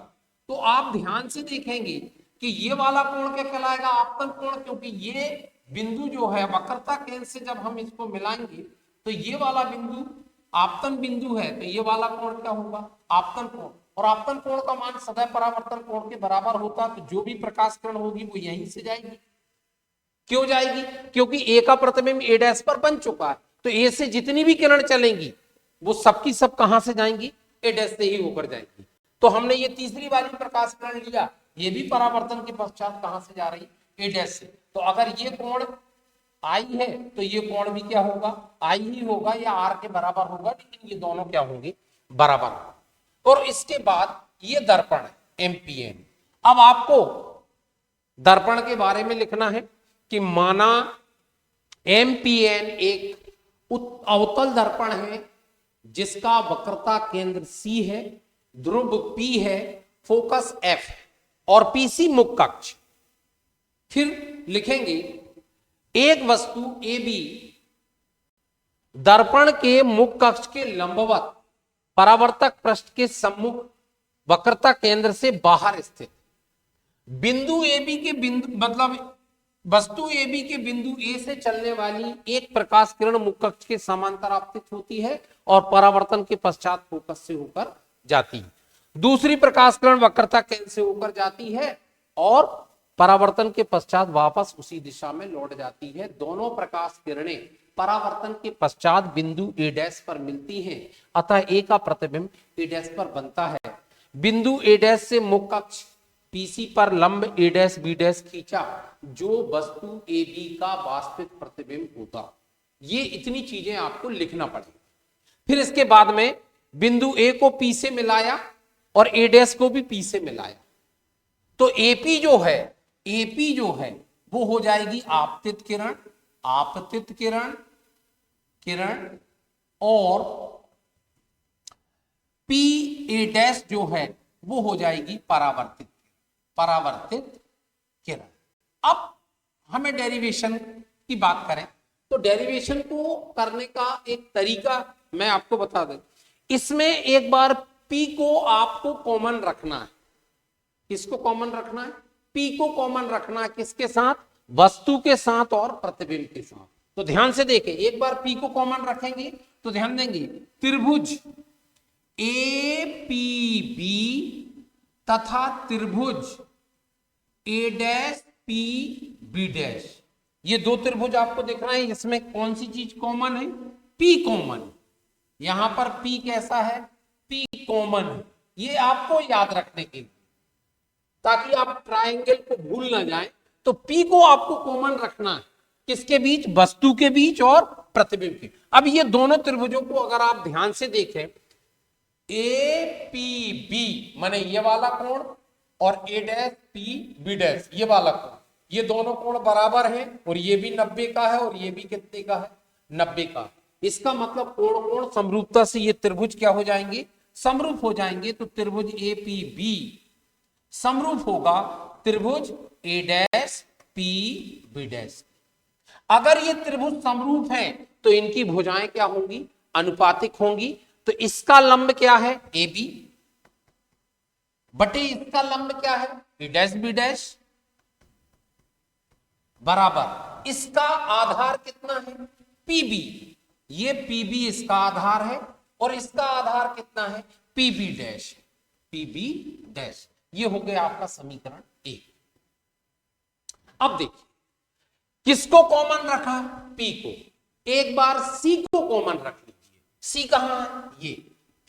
तो आप ध्यान से देखेंगे कि ये वाला कोण क्या कहलाएगा, आपतन कोण, क्योंकि ये बिंदु जो है वक्रता केंद्र से जब हम इसको मिलाएंगे तो ये वाला बिंदु आपतन बिंदु है, तो ये वाला कोण क्या होगा, आपतन कोण। और आपतन कोण का मान सदैव परावर्तन कोण के बराबर होता, तो जो भी प्रकाश किरण होगी वो यहीं से जाएगी। क्यों जाएगी, क्योंकि ए का प्रतिबिंब ए डैश पर बन चुका है, तो ए से जितनी भी किरण चलेंगी वो सबकी सब कहां से जाएंगी, ए डैश से ही होकर जाएंगी। तो हमने ये तीसरी वाली प्रकाश किरण लिया, ये भी परावर्तन के पश्चात कहां से जा रही, ए डैश से। तो अगर ये कोण आई है तो ये कोण भी क्या होगा, आई ही होगा, या आर के बराबर होगा, लेकिन ये दोनों क्या होंगे, बराबर। और इसके बाद ये दर्पण है, एमपीएन। अब आपको दर्पण के बारे में लिखना है कि माना एमपीएन एक अवतल दर्पण है जिसका वक्रता केंद्र सी है, ध्रुव P है, फोकस F है और पीसी मुख्य अक्ष। फिर लिखेंगे एक वस्तु ए बी दर्पण के मुख्य अक्ष के लंबवत परावर्तक पृष्ठ के सम्मुख वक्रता केंद्र से बाहर स्थित। बिंदु ए बी के बिंदु मतलब वस्तु ए बी के बिंदु ए से चलने वाली एक प्रकाश किरण मुख्य अक्ष के समांतर आपतित होती है और परावर्तन के पश्चात फोकस से होकर जाती है। दूसरी प्रकाश किरण वक्रता केंद्र से होकर जाती है और परावर्तन के पश्चात वापस उसी दिशा में लौट जाती है। दोनों प्रकाश किरणें परावर्तन के पश्चात बिंदु ए डैश पर मिलती हैं, अतः ए का प्रतिबिंब ए डैश पर बनता है। बिंदु ए डैश से मुख्य अक्ष पीसी पर लंब ए डैश बी डैश खींचा, जो वस्तु ए बी का वास्तविक प्रतिबिंब होगा। ये इतनी चीजें आपको लिखना पड़ेगी। फिर इसके बाद में बिंदु ए को पी से मिलाया और ए डैश को भी पी से मिलाया, तो एपी जो है वो हो जाएगी आपतित किरण, आपतित किरण और पी ए डैश जो है वो हो जाएगी परावर्तित किरण। अब हमें डेरिवेशन की बात करें तो डेरिवेशन को करने का एक तरीका मैं आपको बता दूं। इसमें एक बार P को आपको कॉमन रखना है। किसको कॉमन रखना है, P को कॉमन रखना है, किसके साथ, वस्तु के साथ और प्रतिबिंब के साथ। तो ध्यान से देखें, एक बार P को कॉमन रखेंगे तो ध्यान देंगे त्रिभुज APB तथा त्रिभुज ए डैश पी बी डैश, ये दो त्रिभुज आपको दिख रहे हैं। इसमें कौन सी चीज कॉमन है, P कॉमन। यहां पर P कैसा है, P कॉमन है। ये आपको याद रखने के लिए, ताकि आप ट्रायंगल को भूल ना जाएं, तो P को आपको कॉमन रखना है, किसके बीच, वस्तु के बीच और प्रतिबिंब के। अब ये दोनों त्रिभुजों को अगर आप ध्यान से देखें, APB माने ये वाला कोण और ए डैश पी बी डैश ये वाला कोण, ये दोनों कोण बराबर हैं और ये भी 90 का है और ये भी कितने का है, 90 का। इसका मतलब कोण समरूपता से ये त्रिभुज क्या हो जाएंगे, समरूप हो जाएंगे। तो त्रिभुज APB समरूप होगा त्रिभुज ए डैश पी बी डैश। अगर ये त्रिभुज समरूप है तो इनकी भुजाएं क्या होंगी, अनुपातिक होंगी। तो इसका लंब क्या है, AB बटे इसका लंब क्या है, ए डैश बी डैश, बराबर इसका आधार कितना है, PB। ये PB इसका आधार है और इसका आधार कितना है, PB डैश, PB डैश। ये हो गया आपका समीकरण 1। अब देखिए किसको कॉमन रखा, पी को, एक बार सी को कॉमन रख लीजिए। सी कहां है, ये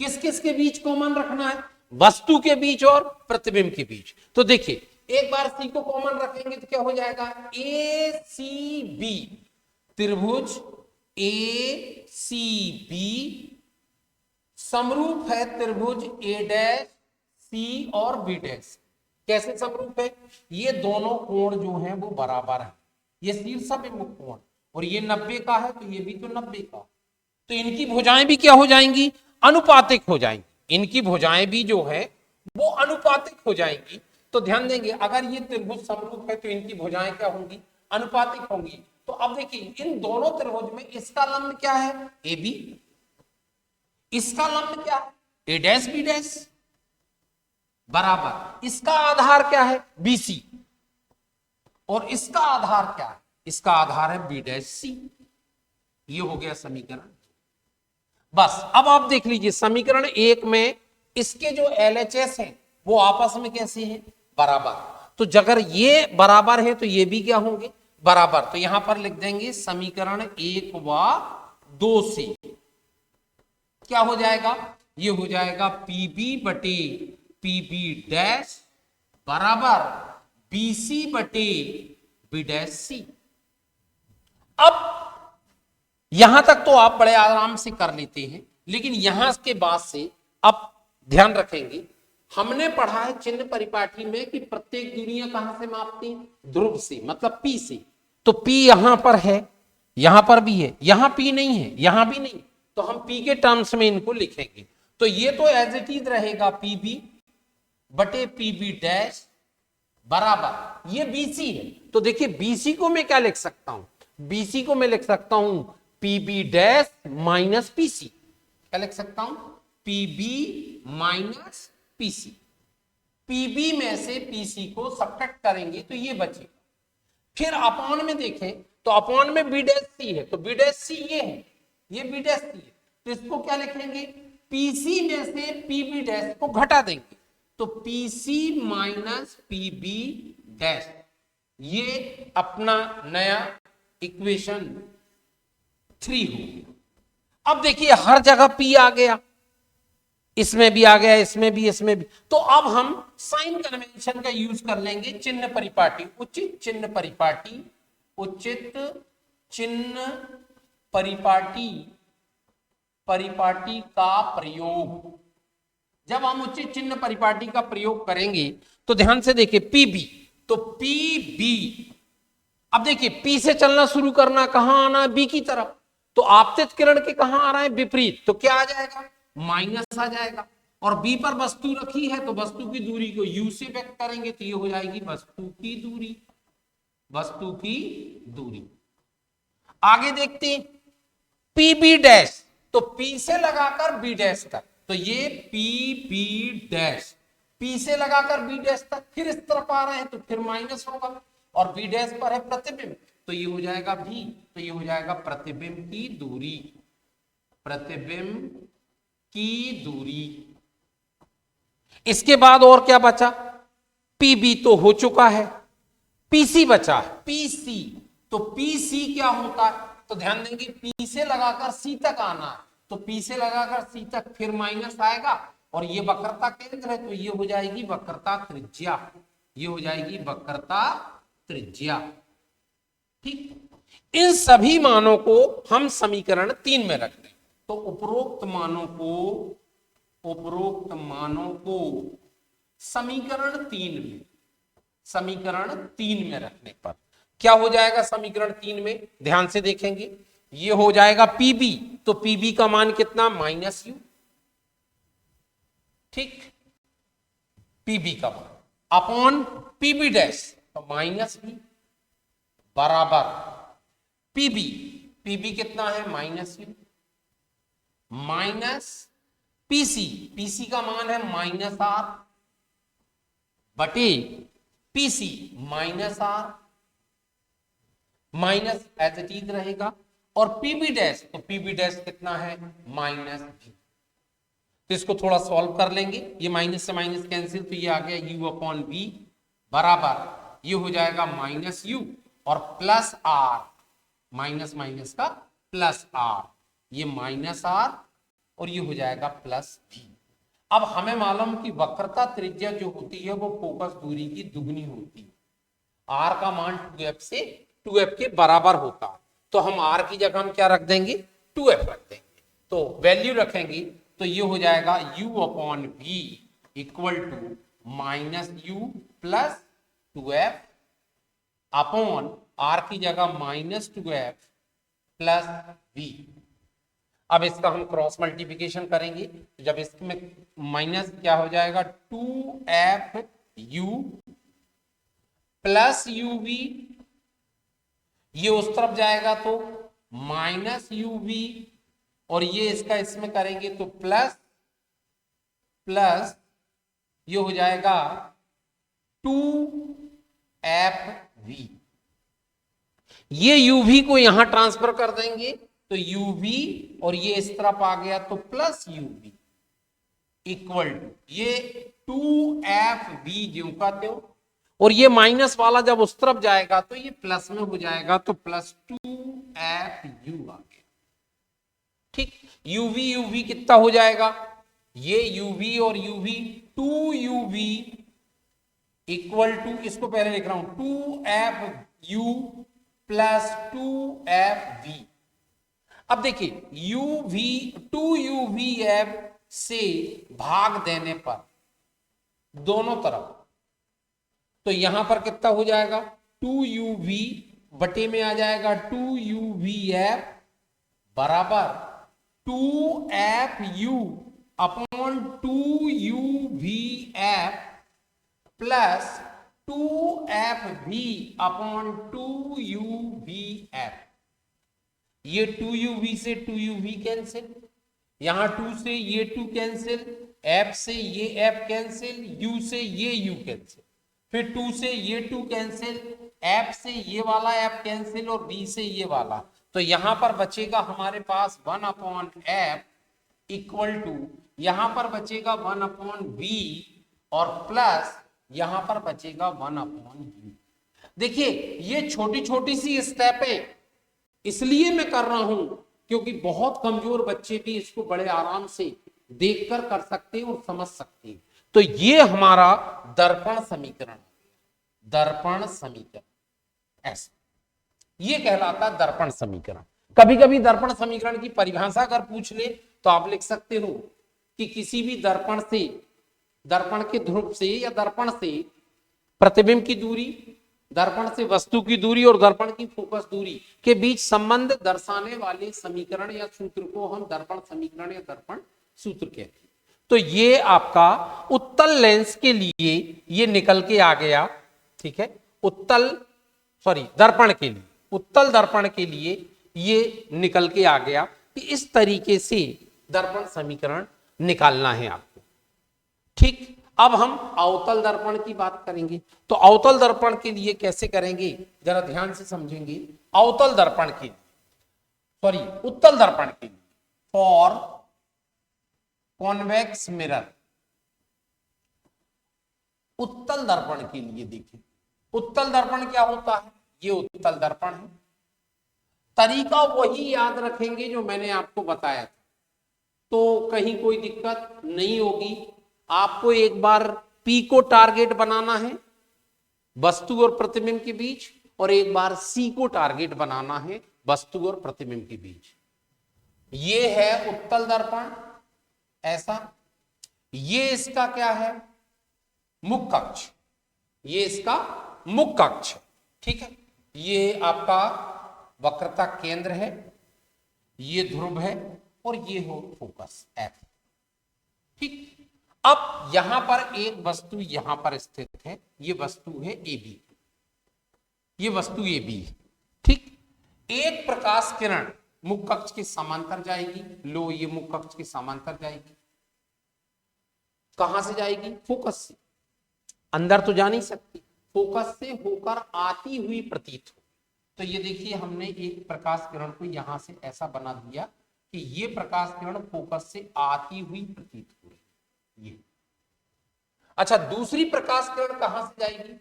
किस किस के बीच कॉमन रखना है, वस्तु के बीच और प्रतिबिंब के बीच। तो देखिए एक बार सी को कॉमन रखेंगे तो क्या हो जाएगा, ए सी बी, त्रिभुज ए सी बी समरूप है त्रिभुज ए डैश सी और बी डैश। कैसे समरूप है, ये दोनों कोण जो हैं वो बराबर है, ये शीर्षाभिमुख कोण, और ये 90 का है तो ये भी तो 90 का, तो इनकी भुजाएं भी क्या हो जाएंगी, अनुपातिक हो जाएंगी। इनकी भुजाएं भी जो है वो अनुपातिक हो जाएंगी। तो ध्यान देंगे अगर ये त्रिभुज समरूप है तो इनकी भुजाएं क्या होंगी, अनुपातिक होंगी। तो अब देखिए इन दोनों त्रिभुज में इसका लंब क्या है, ए बी, इसका लंब क्या है, ए डैश बी डैश, बराबर इसका आधार क्या है, बी सी, और इसका आधार क्या है, इसका आधार है बी डैश सी। ये हो गया समीकरण। बस अब आप देख लीजिए समीकरण 1 में इसके जो LHS हैं वो आपस में कैसे हैं, बराबर। तो अगर ये बराबर है तो ये भी क्या होंगे, बराबर। तो यहां पर लिख देंगे समीकरण 1 व 2 से क्या हो जाएगा, ये हो जाएगा पीबी बटे पीबी डैश बराबर बीसी बटे बी डैश सी। अब यहां तक तो आप बड़े आराम से कर लेते हैं, लेकिन यहां के बाद से अब ध्यान रखेंगे, हमने पढ़ा है चिन्ह परिपाटी में कि प्रत्येक दूरियां कहां से मापती हैं, ध्रुव से, मतलब P से। तो P यहां पर है, यहां पर भी है, यहां P नहीं है, यहां भी नहीं, तो हम P के टर्म्स में इनको लिखेंगे। तो ये तो एज इट इज रहेगा PB बटे PB डैश बराबर ये BC है। तो देखिए BC को मैं क्या लिख सकता हूं, BC को मैं लिख सकता हूं PB डैश माइनस PC। क्या लिख सकता हूं, PB माइनस PC। PB में से PC को सब्ट्रैक्ट करेंगे तो ये बचेगा। फिर अपॉन में देखें तो अपॉन में B डैश C है, तो B डैश C ये है, ये B डैश C है, तो इसको क्या लिखेंगे, PC में से PB डैश को घटा देंगे तो PC माइनस PB डैश, ये अपना नया इक्वेशन 3 हो गया। अब देखिए हर जगह P आ गया, इसमें भी आ गया, इसमें भी, इसमें भी। तो अब हम साइन कन्वेंशन का यूज कर लेंगे, चिन्ह परिपाटी, उचित चिन्ह परिपाटी, उचित चिन्ह परिपाटी, परिपाटी का प्रयोग। जब हम उचित चिन्ह परिपाटी का प्रयोग करेंगे तो ध्यान से देखिए पीबी, तो पीबी, अब देखिए P से चलना शुरू करना, कहां आना, B की तरफ, तो आपतित किरण के कहां आ रहा है, विपरीत, तो क्या आ जाएगा, माइनस आ जाएगा। और B पर वस्तु रखी है तो वस्तु की दूरी को U से व्यक्त करेंगे तो ये हो जाएगी वस्तु की दूरी, वस्तु की दूरी। आगे देखते हैं PB डैश, तो P से लगाकर B डैश तक, तो ये PB डैश, P से लगाकर B डैश तक, फिर इस तरफ आ रहे हैं तो फिर माइनस होगा, और B डैश पर है प्रतिबिंब तो ये हो जाएगा भी, तो ये हो जाएगा प्रतिबिंब की दूरी, प्रतिबिंब की दूरी। इसके बाद और क्या बचा, PB तो हो चुका है, PC बचा है, PC, तो PC क्या होता है, तो ध्यान देंगे P से लगाकर C तक आना है, तो P से लगाकर C तक फिर माइनस आएगा, और ये वक्रता केंद्र है तो ये हो जाएगी वक्रता त्रिज्या, ये हो जाएगी वक्रता त्रिज्या। ठीक, इन सभी मानों को हम समीकरण 3 में रख दें, तो उपरोक्त मानों को समीकरण 3 में, समीकरण 3 में रखने पर क्या हो जाएगा, समीकरण 3 में ध्यान से देखेंगे, ये हो जाएगा PB, तो PB का मान कितना, माइनस U, ठीक, PB का मान अपॉन PB डैश, तो माइनस B बराबर PB कितना है, माइनस U माइनस PC का मान है माइनस R बटे PC minus R, minus as it is रहेगा, और PB डैश, तो PB डैश कितना है, माइनस B। तो इसको थोड़ा सॉल्व कर लेंगे, ये माइनस से माइनस कैंसिल, तो ये आ गया U अपॉन V बराबर ये हो जाएगा माइनस यू और प्लस आर, माइनस माइनस का प्लस आर, ये माइनस आर और ये हो जाएगा प्लस भी। अब हमें मालूम कि वक्रता त्रिज्या जो होती है वो फोकस दूरी की दुगनी होती है। आर का मान 2f से 2f के बराबर होता है, तो हम आर की जगह हम क्या रख देंगे, 2f रख देंगे। तो वैल्यू रखेंगे तो ये हो जाएगा u upon v equal to minus U plus 2f upon R की जगह माइनस 2f प्लस v। अब इसका हम क्रॉस मल्टीप्लिकेशन करेंगे, तो जब इसमें माइनस क्या हो जाएगा 2f u plus you we, ये उस तरफ जाएगा तो माइनस यू वी और ये इसका इसमें करेंगे तो प्लस प्लस ये हो जाएगा 2f v। ये uv को यहां ट्रांसफर कर देंगे तो uv और ये इस तरफ आ गया तो प्लस uv इक्वल टू ये 2fv ज्यों का त्यों, और ये माइनस वाला जब उस तरफ जाएगा तो ये प्लस में हो जाएगा तो प्लस 2fu आ गया। ठीक, uv uv कितना हो जाएगा, ये uv और uv 2uv इक्वल टू, इसको पहले लिख रहा हूं 2fu प्लस 2fv। अब देखिए uv 2uvf से भाग देने पर दोनों तरफ, तो यहां पर कितना हो जाएगा 2uv बटे में आ जाएगा 2uvf बराबर 2fu upon 2uvf plus 2fv upon 2uvf। ये 2uv से 2uv कैंसिल, यहां 2 से ये 2 कैंसिल, f से ये f कैंसिल, u से ये u कैंसिल, फिर 2 से ये 2 कैंसिल, f से ये वाला f कैंसिल और v से ये वाला, तो यहां पर बचेगा हमारे पास 1 अपॉन f इक्वल टू, यहां पर बचेगा 1 अपॉन v और प्लस यहां पर बचेगा 1 अपॉन u। देखिए ये छोटी छोटी सी स्टेप है, इसलिए मैं कर रहा हूं क्योंकि बहुत कमजोर बच्चे भी इसको बड़े आराम से देखकर कर सकते हैं और समझ सकते हैं। तो ये हमारा दर्पण समीकरण, दर्पण समीकरण ऐसा ये कहलाता है दर्पण समीकरण। कभी कभी दर्पण समीकरण की परिभाषा अगर पूछ ले तो आप लिख सकते हो कि किसी भी दर्पण से, दर्पण के ध्रुव से या दर्पण से प्रतिबिंब की दूरी, दर्पण से वस्तु की दूरी और दर्पण की फोकस दूरी के बीच संबंध दर्शाने वाले समीकरण या सूत्र को हम दर्पण समीकरण या दर्पण सूत्र कहते हैं। तो ये आपका उत्तल लेंस के लिए ये निकल के आ गया, ठीक है, दर्पण के लिए, उत्तल दर्पण के लिए ये निकल के आ गया कि इस तरीके से दर्पण समीकरण निकालना है आपको। ठीक, अब हम अवतल दर्पण की बात करेंगे, तो अवतल दर्पण के लिए कैसे करेंगे जरा ध्यान से समझेंगे। अवतल दर्पण के लिए, उत्तल दर्पण के लिए, फॉर कॉन्वेक्स मिरर, उत्तल दर्पण के लिए देखिए, उत्तल दर्पण क्या होता है, ये उत्तल दर्पण है। तरीका वही याद रखेंगे जो मैंने आपको बताया था, तो कहीं कोई दिक्कत नहीं होगी। आपको एक बार P को टारगेट बनाना है वस्तु और प्रतिबिंब के बीच, और एक बार C को टारगेट बनाना है वस्तु और प्रतिबिंब के बीच। ये है उत्तल दर्पण ऐसा, ये इसका क्या है, मुख्य अक्ष, ये इसका मुख्य अक्ष, ठीक है, ये आपका वक्रता केंद्र है, ये ध्रुव है और ये हो फोकस F। ठीक, अब यहां पर एक वस्तु यहां पर स्थित है, ये वस्तु है AB, ये वस्तु AB है। ठीक, एक प्रकाश किरण मुख्य अक्ष के समांतर जाएगी, लो ये मुख्य अक्ष के समांतर जाएगी, कहां से जाएगी, फोकस से, अंदर तो जा नहीं सकती, फोकस से होकर आती हुई प्रतीत हो। तो ये देखिए हमने एक प्रकाश किरण को यहां से ऐसा बना दिया कि ये प्रकाश किरण फोकस से आती हुई प्रतीत हो रही, ये। अच्छा, दूसरी प्रकाश किरण कहां से जाएगी,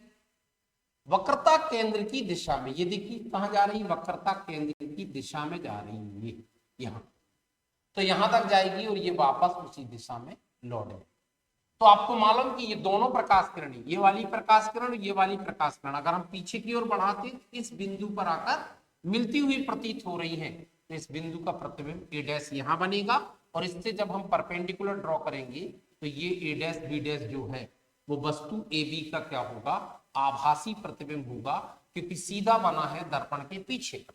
वक्रता केंद्र की दिशा में, ये देखिए कहां जा रही, वक्रता केंद्र की दिशा में जा रही है, ये यहां, तो यहां तक जाएगी और ये वापस उसी दिशा में लौट जाएगी। तो आपको मालूम कि ये दोनों प्रकाश किरण, ये वाली प्रकाश किरण, ये वाली प्रकाश किरण, अगर हम पीछे की ओर बढ़ाते इस बिंदु पर आकर मिलती हुई प्रतीत हो रही है, तो इस बिंदु का प्रतिबिंब ए डैश यहां बनेगा, और इससे जब हम परपेंडिकुलर ड्रॉ करेंगे तो ये ए डैश बी डैश जो है वो वस्तु ए बी का क्या होगा, आभासी प्रतिबिंब होगा, क्योंकि सीधा बना है दर्पण के पीछे।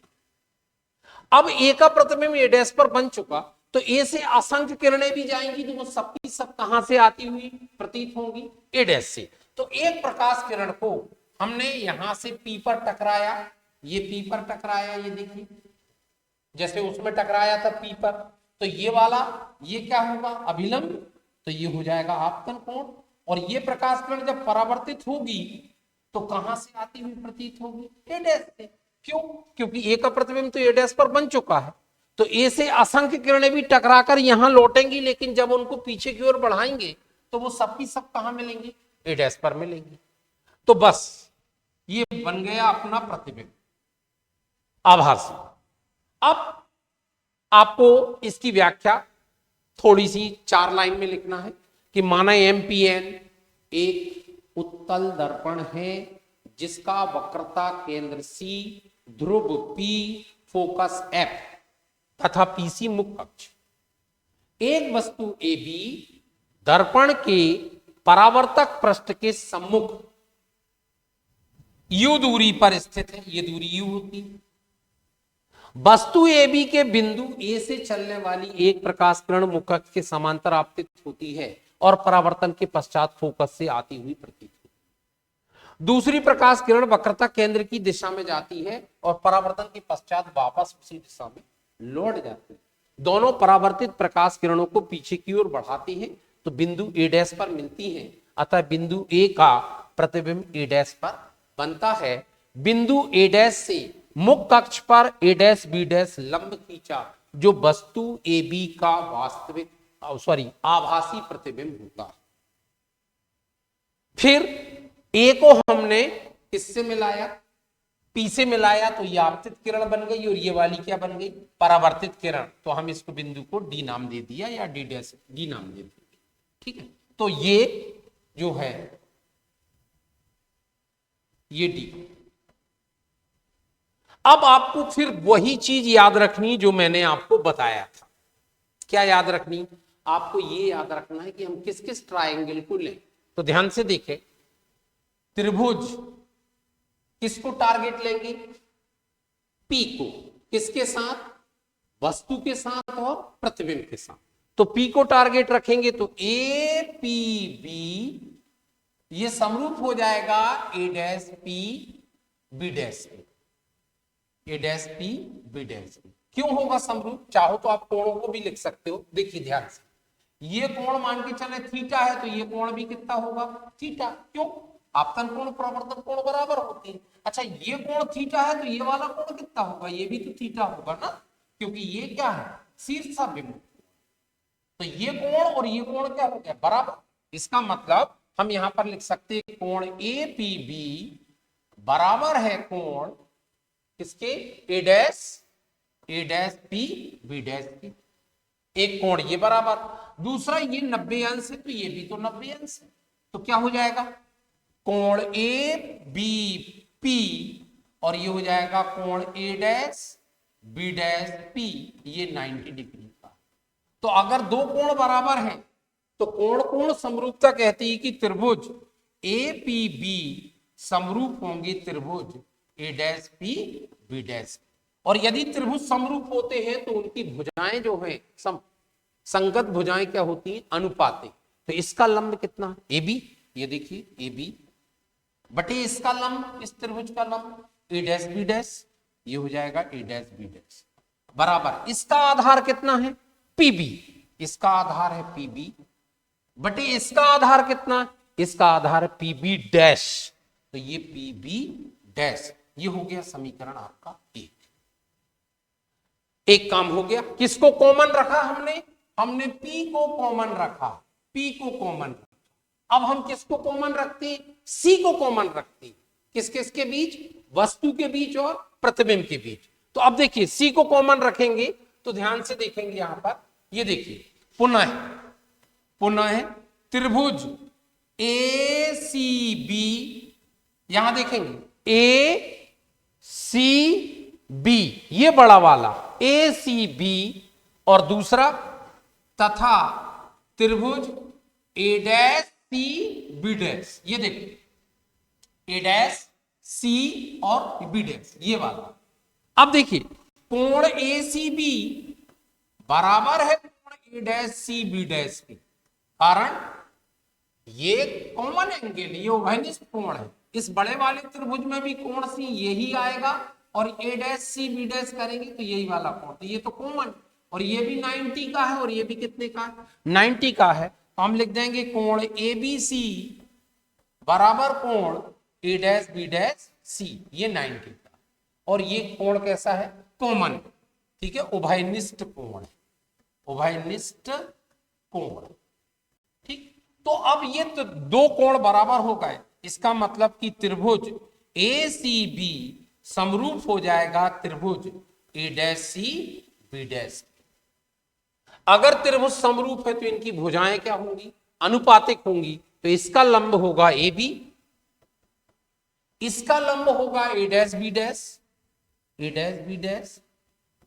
अब ए का प्रतिबिंब ए डैश पर बन चुका, तो ए से असंख्य किरणें भी जाएंगी, तो वो सब की सब कहां से आती हुई प्रतीत होंगी, ए डैश से। तो एक प्रकाश किरण को हमने यहां से पी पर टकराया, ये पी पर टकराया, ये देखिए जैसे उसमें टकराया था पी पर, तो ये वाला ये क्या होगा, अभिलंब, तो ये हो जाएगा आपतन कोण। और ये प्रकाश किरण जब परावर्तित होगी तो कहां से आती हुई प्रतीत होगी, ए डैश से। क्यों, क्योंकि ए का प्रतिबिंब तो ए डैश पर बन चुका है, तो ए से असंख्य किरणें भी टकराकर यहां लौटेंगी, लेकिन जब उनको पीछे की ओर बढ़ाएंगे तो वो सब की सब कहां मिलेंगी, ए डैश पर मिलेंगी। तो बस ये बन गया अपना प्रतिबिंब आभासी। अब आपको इसकी व्याख्या थोड़ी सी 4 लाइन में लिखना है कि माना एमपीएन एक उत्तल दर्पण है जिसका वक्रता केंद्र सी, ध्रुव पी, फोकस एफ तथा पीसी मुख्य अक्ष। एक वस्तु ए बी दर्पण के परावर्तक पृष्ठ के सम्मुख यू दूरी पर स्थित है, ये दूरी यू होती है। वस्तु ए बी के बिंदु ए से चलने वाली एक प्रकाश किरण मुख्य अक्ष के समांतर आपतित होती है और परावर्तन के पश्चात फोकस से आती हुई प्रतीत होती है। दूसरी प्रकाश किरण वक्रता केंद्र की दिशा में जाती है और परावर्तन के पश्चात वापस उसी दिशा में लौट जाती है। दोनों परावर्तित प्रकाश किरणों को पीछे की ओर बढ़ाती है तो बिंदु ए डैश पर मिलती है, अतः बिंदु ए का प्रतिबिंब ए डैश पर बनता है। बिंदु ए डैश से मुख्य अक्ष पर ए डैश बी डैश लंब खींचा जो वस्तु ए बी का वास्तविक आभासी प्रतिबिंब होता है। फिर ए को हमने किससे मिलाया, पी से मिलाया, तो ये आपतित किरण बन गई और ये वाली क्या बन गई, परावर्तित किरण। तो हम इसको बिंदु को डी नाम दे दिया या डी डैश डी नाम दे दिया, ठीक है। तो ये जो है ये डी। अब आपको फिर वही चीज याद रखनी जो मैंने आपको बताया था। क्या याद रखनी, आपको ये याद रखना है कि हम किस किस ट्रायंगल को लें। तो ध्यान से देखें, त्रिभुज किसको टारगेट लेंगे, पी को, किसके साथ, वस्तु के साथ और प्रतिबिंब के साथ। तो पी को टारगेट रखेंगे तो ए पी बी ये समरूप हो जाएगा ए डैश पी बी डैश में, ए डैश पी बी डैश में। क्यों होगा समरूप, चाहो तो आप कोणों को भी लिख सकते हो। देखिए ध्यान से, ये कोण मान के चले थीटा है तो ये कोण भी कितना होगा, थीटा। क्यों, आपतन कोण परावर्तन कोण बराबर होते हैं। अच्छा ये कोण थीटा है तो ये वाला कोण कितना होगा, ये भी तो थीटा होगा ना, क्योंकि ये क्या है, शीर्षाभिमुख। तो ये कोण और ये कोण क्या हो गया, बराबर। इसका मतलब हम यहां पर लिख सकते हैं कोण ए पी बी बराबर है कोण किसके, ए डैश पी बी डैश की। एक कोण ये बराबर, दूसरा ये 90 अंश है तो ये भी तो 90 अंश है। तो क्या हो जाएगा, कोण ए बी पी और ये हो जाएगा कोण ए डैश बी डैश पी, ये 90 डिग्री का। तो अगर दो कोण बराबर हैं तो कोण कोण समरूपता कहती है कि त्रिभुज ए पी बी समरूप होंगे त्रिभुज ए डैश पी बी डैश। और यदि त्रिभुज समरूप होते हैं तो उनकी भुजाएं जो है संगत भुजाएं क्या होती हैं, अनुपाते। तो इसका लंब कितना है, ए बी, ये देखिए ए बी बटे इसका लंब, इस त्रिभुज का लंब ए डैश बी डैश, ये हो जाएगा ए डैश बी डैश बराबर इसका आधार कितना है, पी बी, इसका आधार है पी बी बटे इसका आधार कितना, इसका आधार है पी बी डैश, तो ये पी बी डैश। ये हो गया समीकरण आपका एक काम हो गया। किसको कॉमन रखा हमने P को कॉमन रखा, P को कॉमन रखा। अब हम किसको कॉमन रखते हैं, C को कॉमन रखते हैं। किस किस के बीच, वस्तु के बीच और प्रतिबिंब के बीच। तो अब देखिए सी को कॉमन रखेंगे तो ध्यान से देखेंगे यहां पर, ये देखिए पुनः त्रिभुज ए सी बी, यहां देखेंगे ए सी बी, ये बड़ा वाला ए सी बी, और दूसरा तथा त्रिभुज ए डैश सी बी डैश, ये देखिए ए डैश सी और बी डैश, ये वाला। अब देखिए कोण ए सी बी बराबर है कोण ए डैश सी बी डैश के, कारण ये कॉमन एंगल, ये उभयनिष्ठ कोण है। इस बड़े वाले त्रिभुज में भी कोण सी यही आएगा और ए डैश सी बी डैश करेंगे तो यही वाला कोण, तो ये तो कॉमन, और ये भी 90 का है और ये भी कितने का है, 90 का है। तो हम लिख देंगे कोण ए बी सी बराबर कोण ए डैश बी डैश सी, ये 90 का, और ये कोण कैसा है, कॉमन, ठीक है, उभयनिष्ठ कोण, उभयनिष्ठ कोण, ठीक। तो अब ये तो दो कोण बराबर हो गए, इसका मतलब कि त्रिभुज ए सी बी समरूप हो जाएगा त्रिभुज ए डैश सी बी डैश। अगर त्रिभुज समरूप है तो इनकी भुजाएं क्या होंगी, अनुपातिक होंगी। तो इसका लंब होगा ए बी, इसका लंब होगा ए डैश बी डैश, ए डैश बी डैश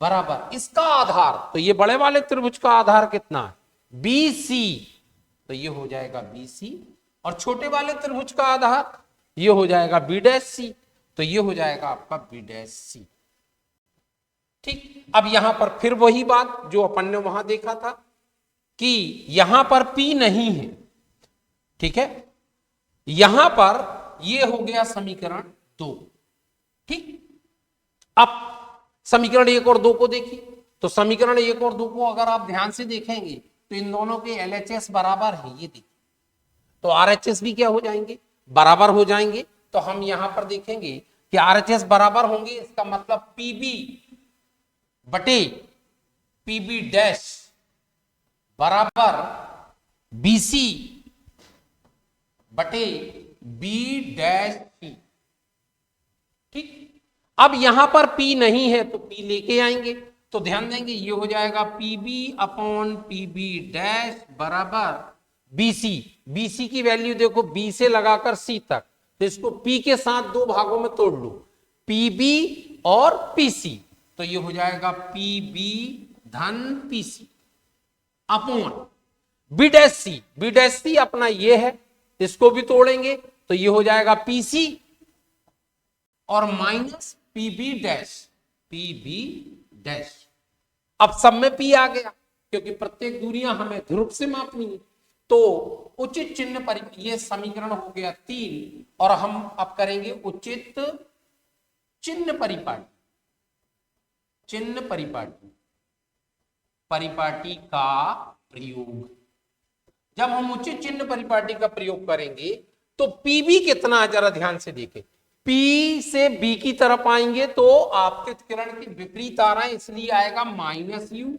बराबर इसका आधार, तो ये बड़े वाले त्रिभुज का आधार कितना है, बी सी, तो ये हो जाएगा बी सी, और छोटे वाले त्रिभुज का आधार ये हो जाएगा बी डैश सी, तो ये हो जाएगा आपका बी डैश सी, ठीक। अब यहां पर फिर वही बात जो अपन ने वहां देखा था कि यहां पर P नहीं है, ठीक है, यहां पर ये हो गया समीकरण 2, ठीक। अब समीकरण 1 और 2 को देखिए, तो समीकरण 1 और 2 को अगर आप ध्यान से देखेंगे तो इन दोनों के LHS बराबर है, ये देखिए, तो RHS भी क्या हो जाएंगे, बराबर हो जाएंगे। तो हम यहां पर देखेंगे कि RHS बराबर होंगे, इसका मतलब PB बटे PB डैश बराबर BC बटे B डैश C, ठीक। अब यहां पर P नहीं है तो P लेके आएंगे, तो ध्यान देंगे ये हो जाएगा PB अपॉन PB डैश बराबर BC, BC की वैल्यू देखो B से लगाकर C तक, तो इसको P के साथ दो भागों में तोड़ लो, PB और PC, तो ये हो जाएगा PB धन PC upon B dash C, B dash C अपना ये है, इसको भी तोड़ेंगे तो ये हो जाएगा PC और minus PB dash, PB dash. अब सब में P आ गया क्योंकि प्रत्येक दूरियां हमें ध्रुव से मापनी है, तो उचित चिन्ह पर, ये समीकरण हो गया 3, और हम अब करेंगे उचित चिन्ह परिपाटी, चिन्ह परिपाटी, परिपाटी का प्रयोग। जब हम उचित चिन्ह परिपाटी का प्रयोग करेंगे तो PB कितना है जरा ध्यान से देखें, P से B की तरफ आएंगे तो आपतित किरण की विपरीत आ रहा है, इसलिए आएगा -u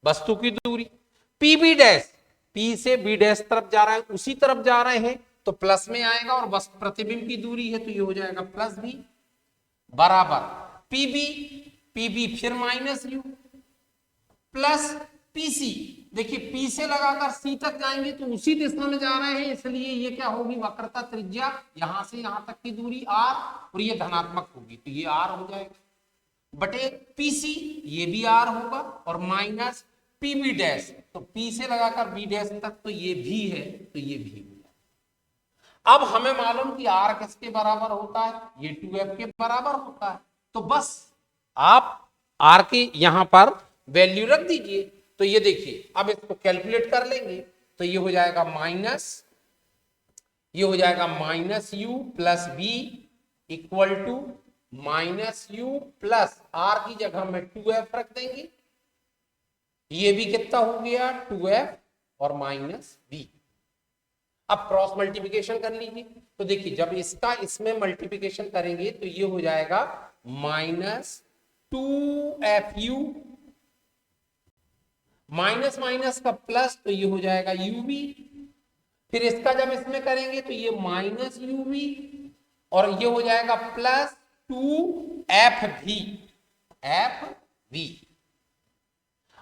वस्तु की दूरी, PB डैश P से B डैश तरफ जा रहा है, उसी तरफ जा रहे हैं तो प्लस में आएगा, और बस प्रतिबिंब की दूरी है तो ये हो जाएगा +b बराबर PB फिर -u प्लस PC। देखिए P से लगाकर C तक जाएंगे तो उसी दिशा में जा रहे हैं, इसलिए ये क्या होगी, वक्रता त्रिज्या यहां से यहां तक की दूरी r, और ये धनात्मक होगी तो ये r हो जाएगा बटे PC, ये भी r होगा, और माइनस PB डैश, तो P से लगाकर B डैश तक तो ये भी है, तो ये भी होगा। अब हमें मालूम कि r किसके बराबर होता है, ये 2f के बराबर होता है, तो बस आप r के यहां पर वैल्यू रख दीजिए। तो ये देखिए अब इसको कैलकुलेट कर लेंगे तो ये हो जाएगा -u plus b equal to -u plus r की जगह में 2f रख देंगे, ये भी कितना हो गया 2f और -b। अब क्रॉस मल्टीप्लिकेशन कर लीजिए, तो देखिए जब इसका इसमें मल्टीप्लिकेशन करेंगे तो ये हो जाएगा -2fu, माइनस माइनस का प्लस तो ये हो जाएगा ub, फिर इसका जब इसमें करेंगे तो ये -uv और ये हो जाएगा प्लस 2FV, FV।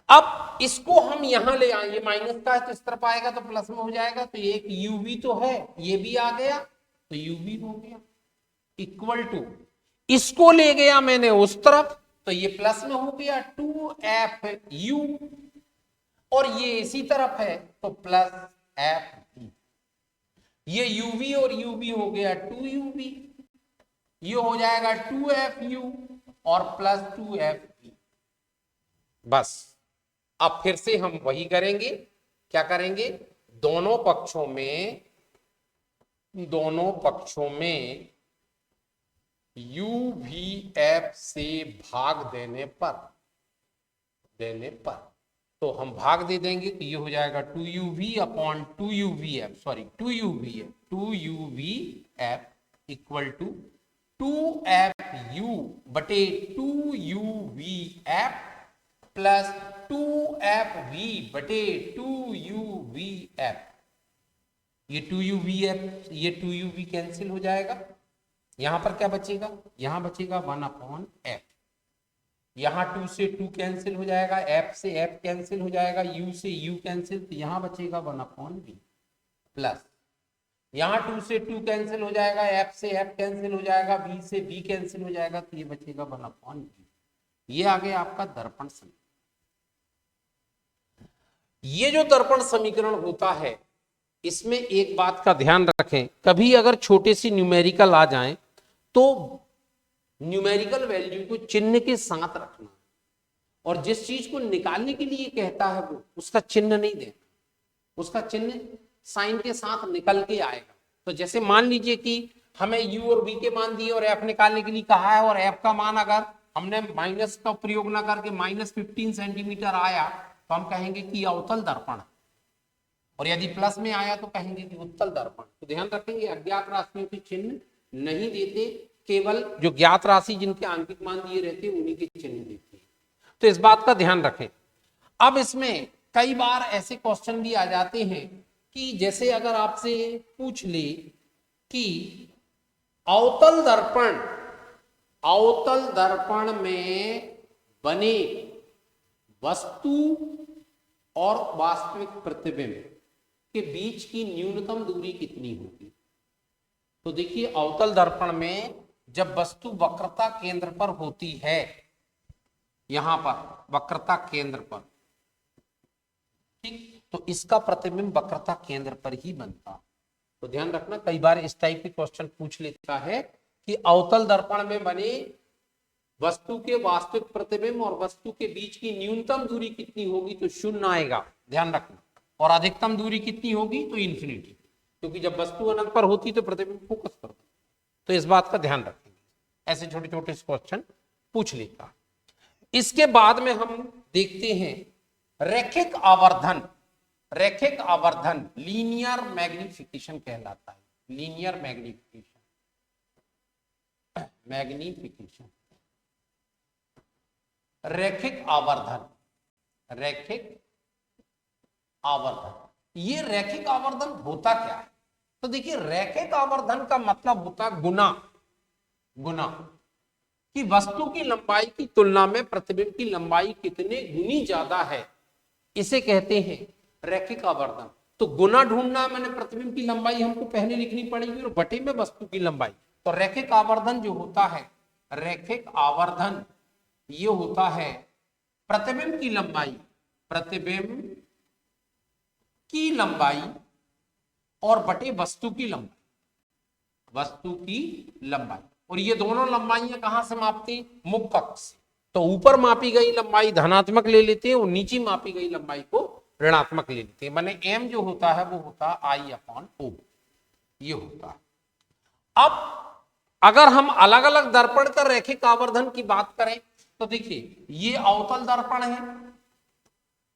अब इसको हम यहां ले आए, ये माइनस का है तो इस तरफ आएगा तो प्लस में हो जाएगा, तो एक UV तो है, ये भी आ गया तो UV हो गया, इक्वल टू इसको ले गया मैंने उस तरफ तो ये प्लस में हो गया 2FU, और ये इसी तरफ है तो प्लस FV। ये UV और UV हो गया 2UV, ये हो जाएगा 2FU और प्लस 2FV। बस अब फिर से हम वही करेंगे, क्या करेंगे, दोनों पक्षों में UVF से भाग देने पर तो हम भाग दे देंगे तो ये हो जाएगा 2UV upon 2UVF, sorry 2UVF equal to 2FU बटे 2UVF प्लस 2FV बटे 2UVF। ये 2UVF ये 2UV कैंसिल हो जाएगा, यहां पर क्या बचेगा, यहां बचेगा 1/F, यहां 2 से 2 कैंसिल हो जाएगा, F से F कैंसिल हो जाएगा, U से U कैंसिल, तो यहां बचेगा 1/V प्लस यहां 2 से 2 कैंसिल हो जाएगा, F से F कैंसिल हो जाएगा, V से V कैंसिल हो जाएगा, तो ये बचेगा 1/V। ये आ गया आपका दर्पण समीकरण। ये जो दर्पण समीकरण होता है इसमें एक बात का ध्यान रखें, कभी अगर छोटे सी न्यूमेरिकल आ जाए तो न्यूमेरिकल वैल्यू को चिन्ह के साथ रखना, और जिस चीज को निकालने के लिए कहता है वो उसका चिन्ह नहीं देना, उसका चिन्ह साइन के साथ निकल के आएगा। तो जैसे मान लीजिए कि हमें U और V के मान दिए और F निकालने के लिए कहा है, और F का मान अगर हमने माइनस का प्रयोग ना करके -15 सेंटीमीटर आया तो हम कहेंगे कि अवतल दर्पण, और यदि प्लस में आया तो कहेंगे कि उत्तल दर्पण। तो ध्यान रखेंगे अज्ञात राशियों के चिन्ह नहीं देते, केवल जो ज्ञात राशि जिनके आंकिक मान दिए रहते हैं उन्हीं के चिन्ह देते हैं, तो इस बात का ध्यान रखें। अब इसमें कई बार ऐसे क्वेश्चन भी आ जाते हैं कि जैसे अगर आपसे पूछ ले कि अवतल दर्पण में बने वस्तु और वास्तविक प्रतिबिंब के बीच की न्यूनतम दूरी कितनी होगी। तो देखिए अवतल दर्पण में जब वस्तु वक्रता केंद्र पर होती है, यहां पर वक्रता केंद्र पर, ठीक, तो इसका प्रतिबिंब वक्रता केंद्र पर ही बनता। तो ध्यान रखना कई बार इस टाइप के क्वेश्चन पूछ लेता है कि अवतल दर्पण में बने वस्तु के वास्तविक प्रतिबिंब और वस्तु के बीच की न्यूनतम दूरी कितनी होगी, तो 0 आएगा, ध्यान रखना, और अधिकतम दूरी कितनी होगी, तो इन्फिनिटी, क्योंकि जब वस्तु अनंत पर होती तो प्रतिबिंब फोकस करता। तो इस बात का ध्यान रखेंगे, ऐसे छोटे छोटे क्वेश्चन पूछ लेता। इसके बाद में हम देखते हैं रैखिक आवर्धन। रैखिक आवर्धन लीनियर मैग्निफिकेशन कहलाता है, लीनियर मैग्निफिकेशन। रैखिक आवर्धन, ये रैखिक आवर्धन होता क्या है। तो देखिए रैखिक आवर्धन का मतलब होता है गुना कि वस्तु की लंबाई की तुलना में प्रतिबिंब की लंबाई कितने गुनी ज्यादा है, इसे कहते हैं रैखिक आवर्धन। तो गुना ढूंढना मैंने, प्रतिबिंब की लंबाई हमको पहले लिखनी पड़ेगी और बटे में वस्तु की लंबाई। तो रैखिक आवर्धन जो होता है, रैखिक आवर्धन ये होता है प्रतिबिंब की लंबाई और बटे वस्तु की लंबाई, और ये दोनों लंबाइयां कहां से मापती, मुक्त अक्ष से। तो ऊपर मापी गई लंबाई धनात्मक ले लेते हैं और नीचे मापी गई लंबाई को ऋणात्मक ले लेते हैं, माने m जो होता है वो होता है I/O, ये होता है। अब अगर हम अलग अलग दर्पण का रैखिक आवर्धन की बात करें तो देखिए ये अवतल दर्पण है,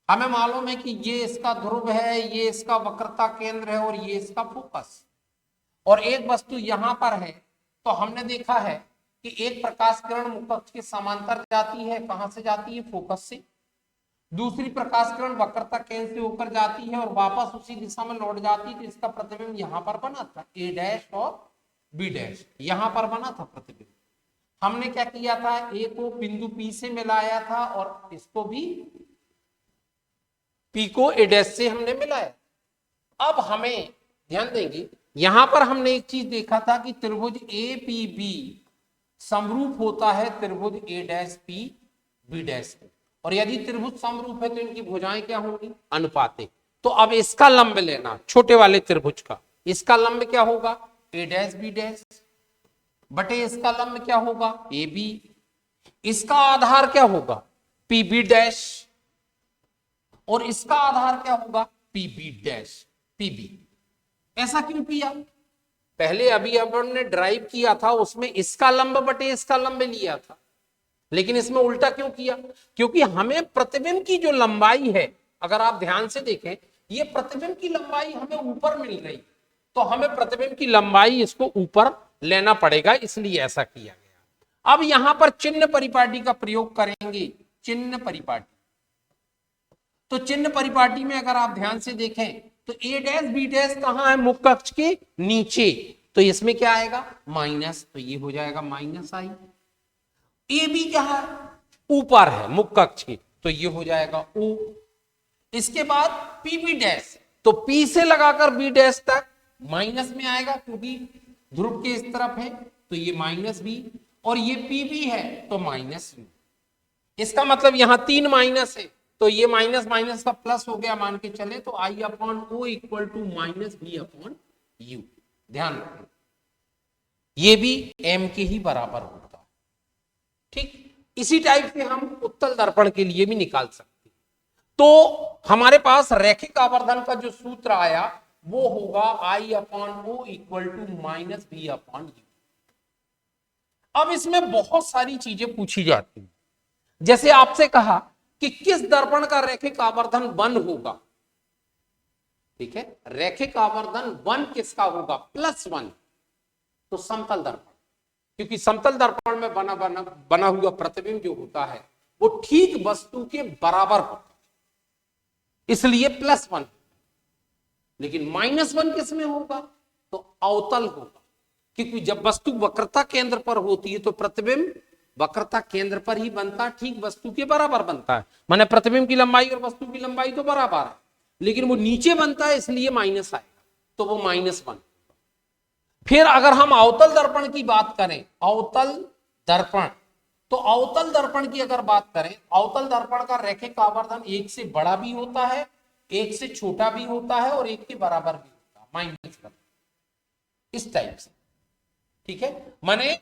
हमें मालूम है कि ये इसका ध्रुव है, ये इसका वक्रता केंद्र है और ये इसका फोकस, और एक वस्तु यहां पर है। तो हमने देखा है कि एक प्रकाश किरण मुक्त अक्ष के समांतर जाती है, कहां से जाती है, फोकस से। दूसरी प्रकाश किरण वक्रता केंद्र से होकर जाती है और वापस उसी दिशा में लौट जाती है, तो इसका प्रतिबिंब यहां पर बना था A' और बी डैश, यहां पर बना था प्रतिबिंब। हमने क्या किया था, ए को बिंदु पी से मिलाया था और इसको भी पी को ए डैश से हमने मिलाया। अब हमें ध्यान देंगे, यहां पर हमने एक चीज देखा था कि त्रिभुज ए पी बी समरूप होता है त्रिभुज ए डैश पी बी डैश, और यदि त्रिभुज समरूप है तो इनकी भुजाएं क्या होंगी, अनुपाते। तो अब इसका लंब लेना, छोटे वाले त्रिभुज का, इसका लंब क्या होगा, ए डैश बी डैश बटे इसका लंब क्या होगा, ए बी। इसका आधार क्या होगा, पी बी डैश, और इसका आधार क्या होगा, P B dash P B. ऐसा क्यों किया, पहले अभी अपन ने ड्राइव किया था उसमें इसका लंब बटे इसका लंब लिया था, लेकिन इसमें उल्टा क्यों किया, क्योंकि हमें प्रतिबिंब की जो लंबाई है, अगर आप ध्यान से देखें, ये प्रतिबिंब की लंबाई हमें ऊपर मिल रही, तो हमें प्रतिबिंब की लंबाई इसको ऊपर लेना पड़ेगा, इसलिए ऐसा किया गया। अब यहां पर चिन्ह परिपाटी का प्रयोग करेंगे, चिन्ह परिपाटी। तो चिन्ह परिपाटी में अगर आप ध्यान से देखें तो ए डैश बी डैश कहां है, मुख्य अक्ष के नीचे, तो इसमें क्या आएगा, माइनस, तो ये हो जाएगा माइनस आई। ए बी क्या है, ऊपर है मुख्य अक्ष की, तो ये हो जाएगा ओ। इसके बाद पी बी डैश, तो पी से लगाकर बी डैश तक माइनस में आएगा क्योंकि ध्रुव के इस तरफ है, तो ये माइनस बी, और ये पी बी है तो माइनस यू। इसका मतलब यहां 3 माइनस है, तो ये माइनस माइनस का प्लस हो गया, मान के चले, तो I upon O equal to minus B upon U. ध्यान रखें, ये भी एम के ही बराबर होता है, ठीक। इसी टाइप से हम उत्तल दर्पण के लिए भी निकाल सकते हैं। तो हमारे पास रैखिक आवर्धन का जो सूत्र आया वो होगा I upon O equal to minus B upon U. अब इसमें बहुत सारी चीजें पूछी जाती हैं, जैसे आपसे कहा कि किस दर्पण का रैखिक आवर्धन 1 होगा, ठीक है, रैखिक आवर्धन 1 किसका होगा, +1, तो समतल दर्पण, क्योंकि समतल दर्पण में बना हुआ प्रतिबिंब जो होता है वो ठीक वस्तु के बराबर होता है, इसलिए +1। लेकिन -1 किस में होगा, तो अवतल होगा, क्योंकि जब वस्तु वक्रता केंद्र पर होती है तो प्रतिबिंब वक्रता केंद्र पर ही बनता, ठीक वस्तु के बराबर बनता है, माने प्रतिबिंब की लंबाई और वस्तु की लंबाई तो बराबर है, लेकिन वो नीचे बनता है इसलिए माइनस आएगा, तो वो -1। फिर अगर हम अवतल दर्पण की बात करें, अवतल दर्पण, तो अवतल दर्पण की अगर बात करें, अवतल दर्पण का रैखिक आवर्धन 1 से बड़ा भी होता है, 1 से छोटा भी होता है, और 1 के बराबर भी होता है, -1, इस टाइप से, ठीक है। माने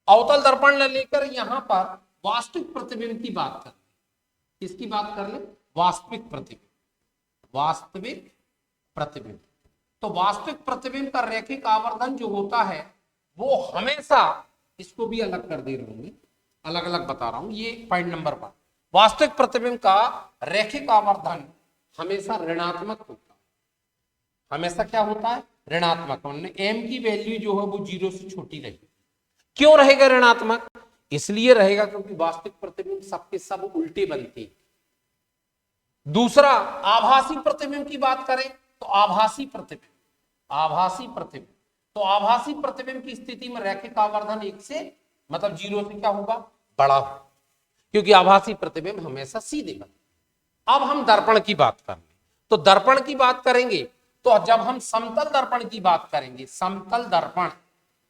अवतल दर्पण लेकर यहां पर वास्तविक प्रतिबिंब की बात कर, किसकी बात कर ले, वास्तविक प्रतिबिंब, वास्तविक प्रतिबिंब। तो वास्तविक प्रतिबिंब का रैखिक आवर्धन जो होता है वो हमेशा, इसको भी अलग कर दे रहा हूं, अलग अलग बता रहा हूं, ये पॉइंट नंबर 1, वास्तविक प्रतिबिंब का रैखिक आवर्धन हमेशा ऋणात्मक होता है, हमेशा क्या होता है, ऋणात्मक। एम की वैल्यू जो है वो 0 से छोटी रहेगी। क्यों रहेगा ऋणात्मक, इसलिए रहेगा क्योंकि वास्तविक प्रतिबिंब सबके सब उल्टे बनते हैं। दूसरा, आभासी प्रतिबिंब की बात करें तो आभासी प्रतिबिंब, आभासी प्रतिबिंब, तो आभासी प्रतिबिंब की स्थिति में रैखिक आवर्धन 1 से मतलब 0 से क्या होगा, बड़ा होगा, क्योंकि आभासी प्रतिबिंब हमेशा सीधे बनते। अब हम दर्पण की बात करें, तो दर्पण की बात करेंगे तो जब हम समतल दर्पण की बात करेंगे, समतल दर्पण,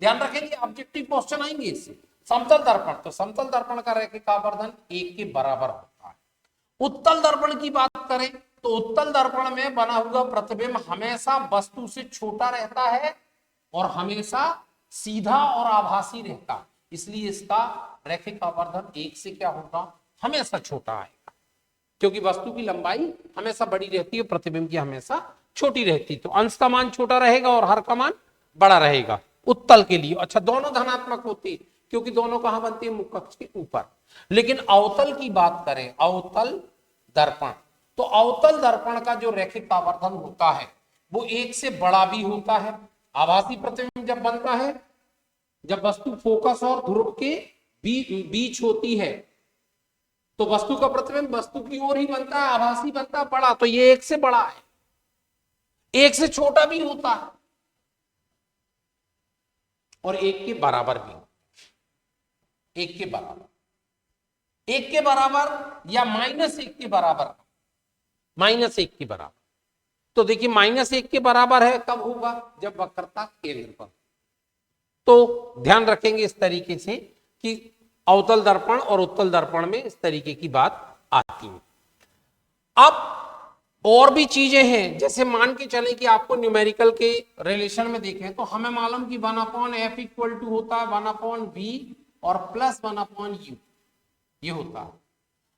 ध्यान रखेंगे ऑब्जेक्टिव क्वेश्चन आएंगे इससे, समतल दर्पण, तो समतल दर्पण का रैखिक आवर्धन 1 के बराबर होता है। उत्तल दर्पण की बात करें तो उत्तल दर्पण में बना हुआ प्रतिबिंब हमेशा वस्तु से छोटा रहता है और हमेशा सीधा और आभासी रहता है, इसलिए इसका रैखिक आवर्धन 1 से क्या होगा, हमेशा छोटा आएगा, क्योंकि वस्तु की लंबाई हमेशा बड़ी रहती है, प्रतिबिंब की हमेशा छोटी रहती, तो अंश का मान छोटा रहेगा और हर का मान बड़ा रहेगा उत्तल के लिए। अच्छा, दोनों धनात्मक होती है क्योंकि दोनों कहां बनती है, मुख्य अक्ष के ऊपर। लेकिन अवतल की बात करें, अवतल दर्पण, तो अवतल दर्पण का जो रैखिक आवर्धन होता है वो 1 से बड़ा भी होता है। आभासी प्रतिबिंब जब बनता है, जब वस्तु फोकस और ध्रुव के बीच होती है, तो वस्तु का प्रतिबिंब वस्तु की ओर ही बनता है, आभासी बनता है बड़ा, तो ये 1 से बड़ा है, 1 से छोटा भी होता है। और 1 के बराबर भी हो, 1 के बराबर, 1 के बराबर या -1 के बराबर, -1 के बराबर। तो देखिए -1 के बराबर है कब होगा, जब वक्रता केंद्र पर। तो ध्यान रखेंगे इस तरीके से कि अवतल दर्पण और उत्तल दर्पण में इस तरीके की बात आती है। अब और भी चीजें हैं, जैसे मान के चलें कि आपको न्यूमेरिकल के रिलेशन में देखें तो हमें मालूम कि 1/f इक्वल टू होता है 1/v और प्लस 1/u, ये होता है।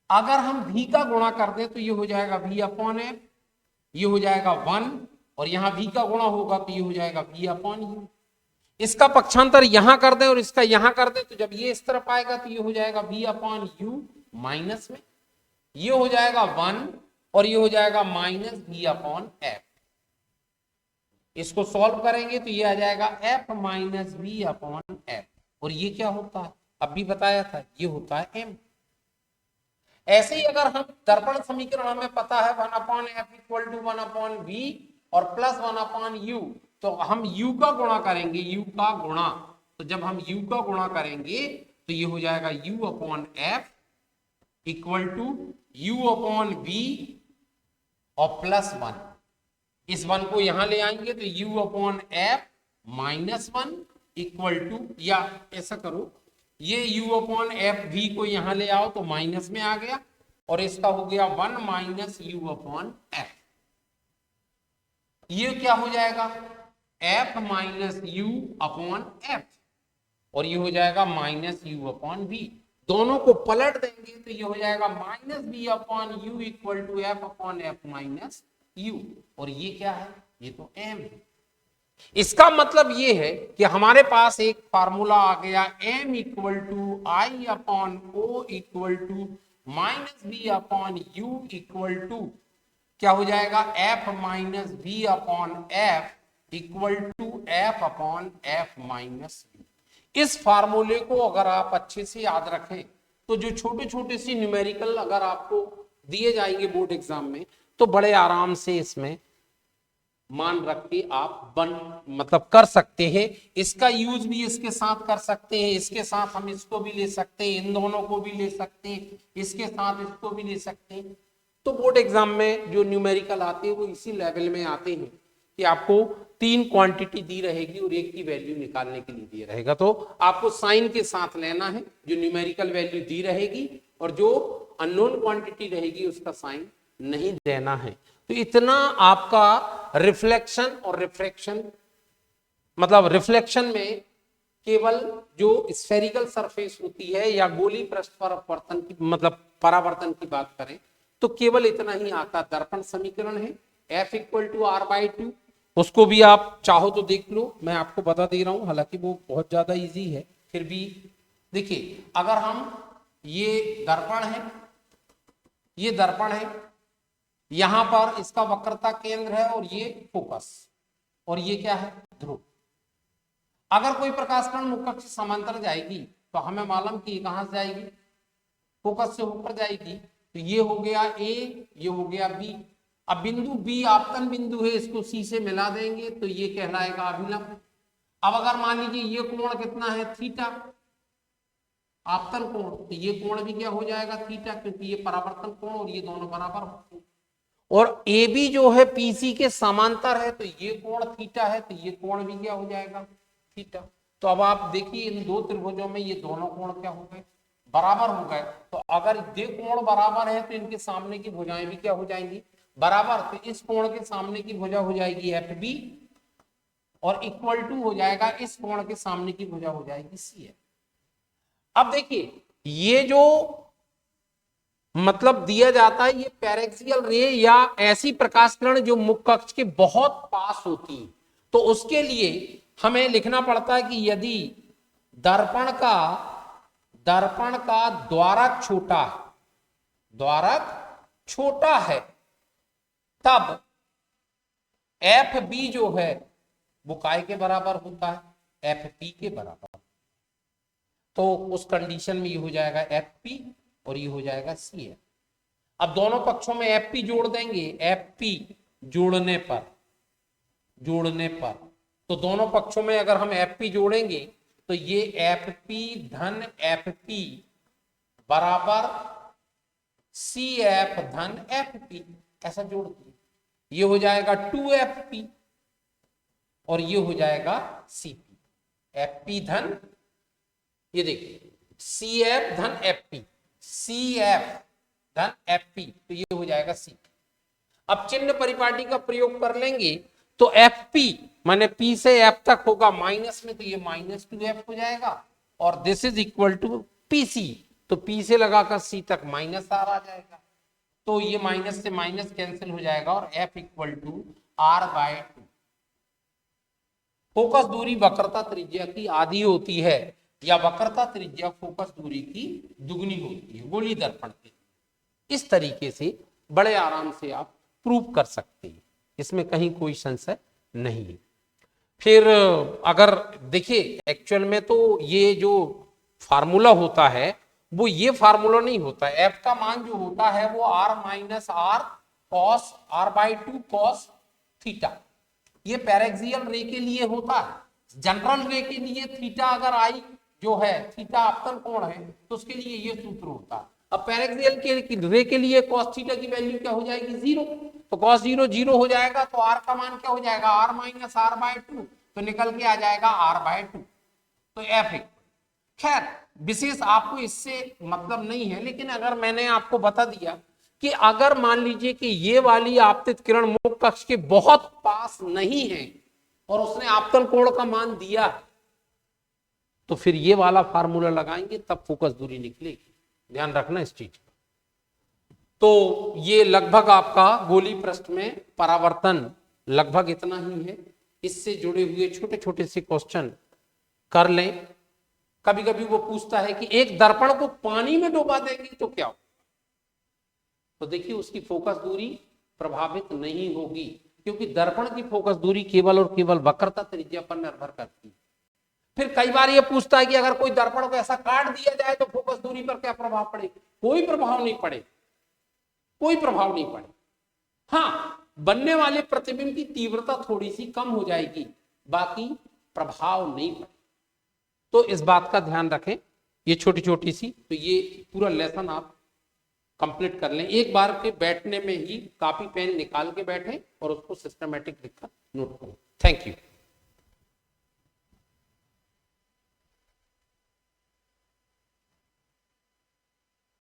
अगर हम v का गुणा कर दें तो ये हो जाएगा v/f, ये हो जाएगा 1, और यहां v का गुणा होगा तो ये हो जाएगा v/u। इसका पक्षांतर यहां कर दें और इसका यहां कर दें तो जब ये इस तरफ आएगा तो ये हो जाएगा v/u माइनस में, ये हो जाएगा 1 और ये हो जाएगा -v/f। इसको सॉल्व करेंगे तो ये आ जाएगा f माइनस v/f, और ये क्या होता है, अभी बताया था, ये होता है m। ऐसे ही अगर हम दर्पण समीकरण हमें पता है 1/f इक्वल टू 1/v और प्लस 1/u, तो हम u का गुणा करेंगे, u का गुणा, तो जब हम u का गुणा करेंगे तो ये हो जाएगा u/f इक्वल टू u/v और प्लस 1। इस 1 को यहां ले आएंगे तो u/f -1 इक्वल टू, या ऐसा करो, ये u/f को यहां ले आओ तो माइनस में आ गया, और इसका हो गया 1 माइनस u/f। ये क्या हो जाएगा, f माइनस u/f, और ये हो जाएगा माइनस u/v। दोनों को पलट देंगे तो ये हो जाएगा -v/u equal to f/f minus u, और ये क्या है, ये तो m है। इसका मतलब ये है कि हमारे पास एक फार्मूला आ गया m equal to I/o equal to -v/u equal to क्या हो जाएगा, f minus v/f equal to f/f minus u। इस फार्मूले को अगर आप अच्छे से याद रखें तो जो छोटे छोटे सी न्यूमेरिकल अगर आपको दिए जाएंगे बोर्ड एग्जाम में तो बड़े आराम से इसमें मान रख के आप मतलब कर सकते हैं। इसका यूज भी इसके साथ कर सकते हैं, इसके साथ हम इसको भी ले सकते हैं, इन दोनों को भी ले सकते हैं, इसके साथ इसको भी ले सकते हैं। तो बोर्ड एग्जाम में जो न्यूमेरिकल आते हैं वो इसी लेवल में आते हैं कि आपको 3 क्वांटिटी दी रहेगी और एक की वैल्यू निकालने के लिए दिया रहेगा, तो आपको साइन के साथ लेना है, जो न्यूमेरिकल वैल्यू दी रहेगी, और जो अननोन क्वांटिटी रहेगी उसका साइन नहीं देना है। तो इतना आपका रिफ्लेक्शन और रिफ्रैक्शन, मतलब रिफ्लेक्शन में केवल जो स्फेरिकल सरफेस होती है या गोली पृष्ठ पर अपवर्तन की मतलब परावर्तन की बात करें तो केवल इतना ही आता। दर्पण समीकरण है f इक्वल टू r/2, उसको भी आप चाहो तो देख लो, मैं आपको बता दे रहा हूं, हालांकि वो बहुत ज्यादा इजी है, फिर भी देखिए, अगर हम ये दर्पण है, ये दर्पण है, यहां पर इसका वक्रता केंद्र है और ये फोकस, और ये क्या है, ध्रुव। अगर कोई प्रकाश किरण मुख्य अक्ष से समांतर जाएगी तो हमें मालूम कि कहां से जाएगी, फोकस से होकर जाएगी, तो ये हो गया A, ये हो गया B। अब बिंदु B आपतन बिंदु है, इसको C से मिला देंगे तो ये कहलाएगा अभिलंब। अब अगर मान लीजिए ये कोण कितना है, थीटा, आपतन कोण, तो ये कोण भी क्या हो जाएगा, थीटा, क्योंकि ये परावर्तन कोण और ये दोनों बराबर होते हैं। और AB जो है PC के समांतर है तो ये कोण थीटा है, तो ये कोण भी क्या हो जाएगा, थीटा। तो अब आप देखिए इन दो त्रिभुजों में ये दोनों कोण क्या हो गए, बराबर हो गए। तो अगर ये कोण बराबर है तो इनके सामने की भुजाएं भी क्या हो जाएंगी, बराबर। तो इस कोण के सामने की भुजा हो जाएगी FB और इक्वल टू हो जाएगा इस कोण के सामने की भुजा हो जाएगी CF। अब देखिए ये जो मतलब दिया जाता है, ये पैरेक्सियल रे या ऐसी प्रकाश किरण जो मुख्य अक्ष के बहुत पास होती है, तो उसके लिए हमें लिखना पड़ता है कि यदि दर्पण का द्वारक छोटा है, द्वारक छोटा है, तब FB जो है वो काय के बराबर होता है, FP के बराबर। तो उस कंडीशन में ये हो जाएगा FP और ये हो जाएगा CF। अब दोनों पक्षों में FP जोड़ देंगे, FP जोड़ने पर तो दोनों पक्षों में अगर हम एफ पी जोड़ेंगे तो ये एफ पी धन एफ पी बराबर सी एफ धन एफ पी, ऐसा जोड़ दिए, ये हो जाएगा 2FP और ये हो जाएगा CP। FP धन, ये देखिए CF धन FP, CF धन FP, तो ये हो जाएगा CP। अब चिन्ह परिपाटी का प्रयोग कर लेंगे तो FP माने P से F तक होगा माइनस में, तो ये -2F हो जाएगा और this is equal to PC, तो P से लगाकर C तक -R आ जाएगा, तो ये माइनस से माइनस कैंसिल हो जाएगा और F equal to R/2। Focus दूरी वक्रता त्रिज्या की आधी होती है या वक्रता त्रिज्या फोकस दूरी की दुगनी होती है गोली दर्पण के। इस तरीके से बड़े आराम से आप प्रूव कर सकते हैं, इसमें कहीं कोई संशय नहीं है। फिर अगर देखिए एक्चुअल में तो ये जो फार्मूला होता है वो ये फार्मूला नहीं होता है, एफ का मान जो होता है वो R-R cos R/2 cos theta, ये पैरेक्सियल रे के लिए होता है। जनरल रे के लिए थीटा अगर आई जो है थीटा आपतन कोण है तो उसके लिए ये सूत्र होता है। अब पैरेक्सियल के रे के लिए cos थीटा की वैल्यू क्या हो जाएगी 0, तो cos 0 0 हो जाएगा, तो R का मान क्या हो जाएगा R-R/2, तो निकल के आ जाएगा R/2, तो F। खैर विशेष आपको इससे मतलब नहीं है, लेकिन अगर मैंने आपको बता दिया कि अगर मान लीजिए कि ये वाली आपतित किरण मुख कक्ष के बहुत पास नहीं है और उसने आपतन कोण का मान दिया तो फिर ये वाला फार्मूला लगाएंगे तब फोकस दूरी निकलेगी, ध्यान रखना इस चीज का। तो ये लगभग आपका गोली पृष्ठ में परावर्तन लगभग इतना ही है, इससे जुड़े हुए छोटे छोटे से क्वेश्चन कर लें। कभी कभी वो पूछता है कि एक दर्पण को पानी में डुबा देंगे तो क्या हो, तो देखिए उसकी फोकस दूरी प्रभावित नहीं होगी, क्योंकि दर्पण की फोकस दूरी केवल और केवल वक्रता त्रिज्या पर निर्भर करती है। फिर कई बार ये पूछता है कि अगर कोई दर्पण को ऐसा काट दिया जाए तो फोकस दूरी पर क्या प्रभाव पड़े, कोई प्रभाव नहीं पड़े, कोई प्रभाव नहीं पड़े। हाँ, बनने वाले प्रतिबिंब की तीव्रता थोड़ी सी कम हो जाएगी, बाकी प्रभाव नहीं पड़े। तो इस बात का ध्यान रखें, ये छोटी छोटी सी, तो ये पूरा लेसन आप कंप्लीट कर लें। एक बार के बैठने में ही कॉपी पेन निकाल के बैठें और उसको सिस्टमेटिक लिखकर नोट करें। Thank you.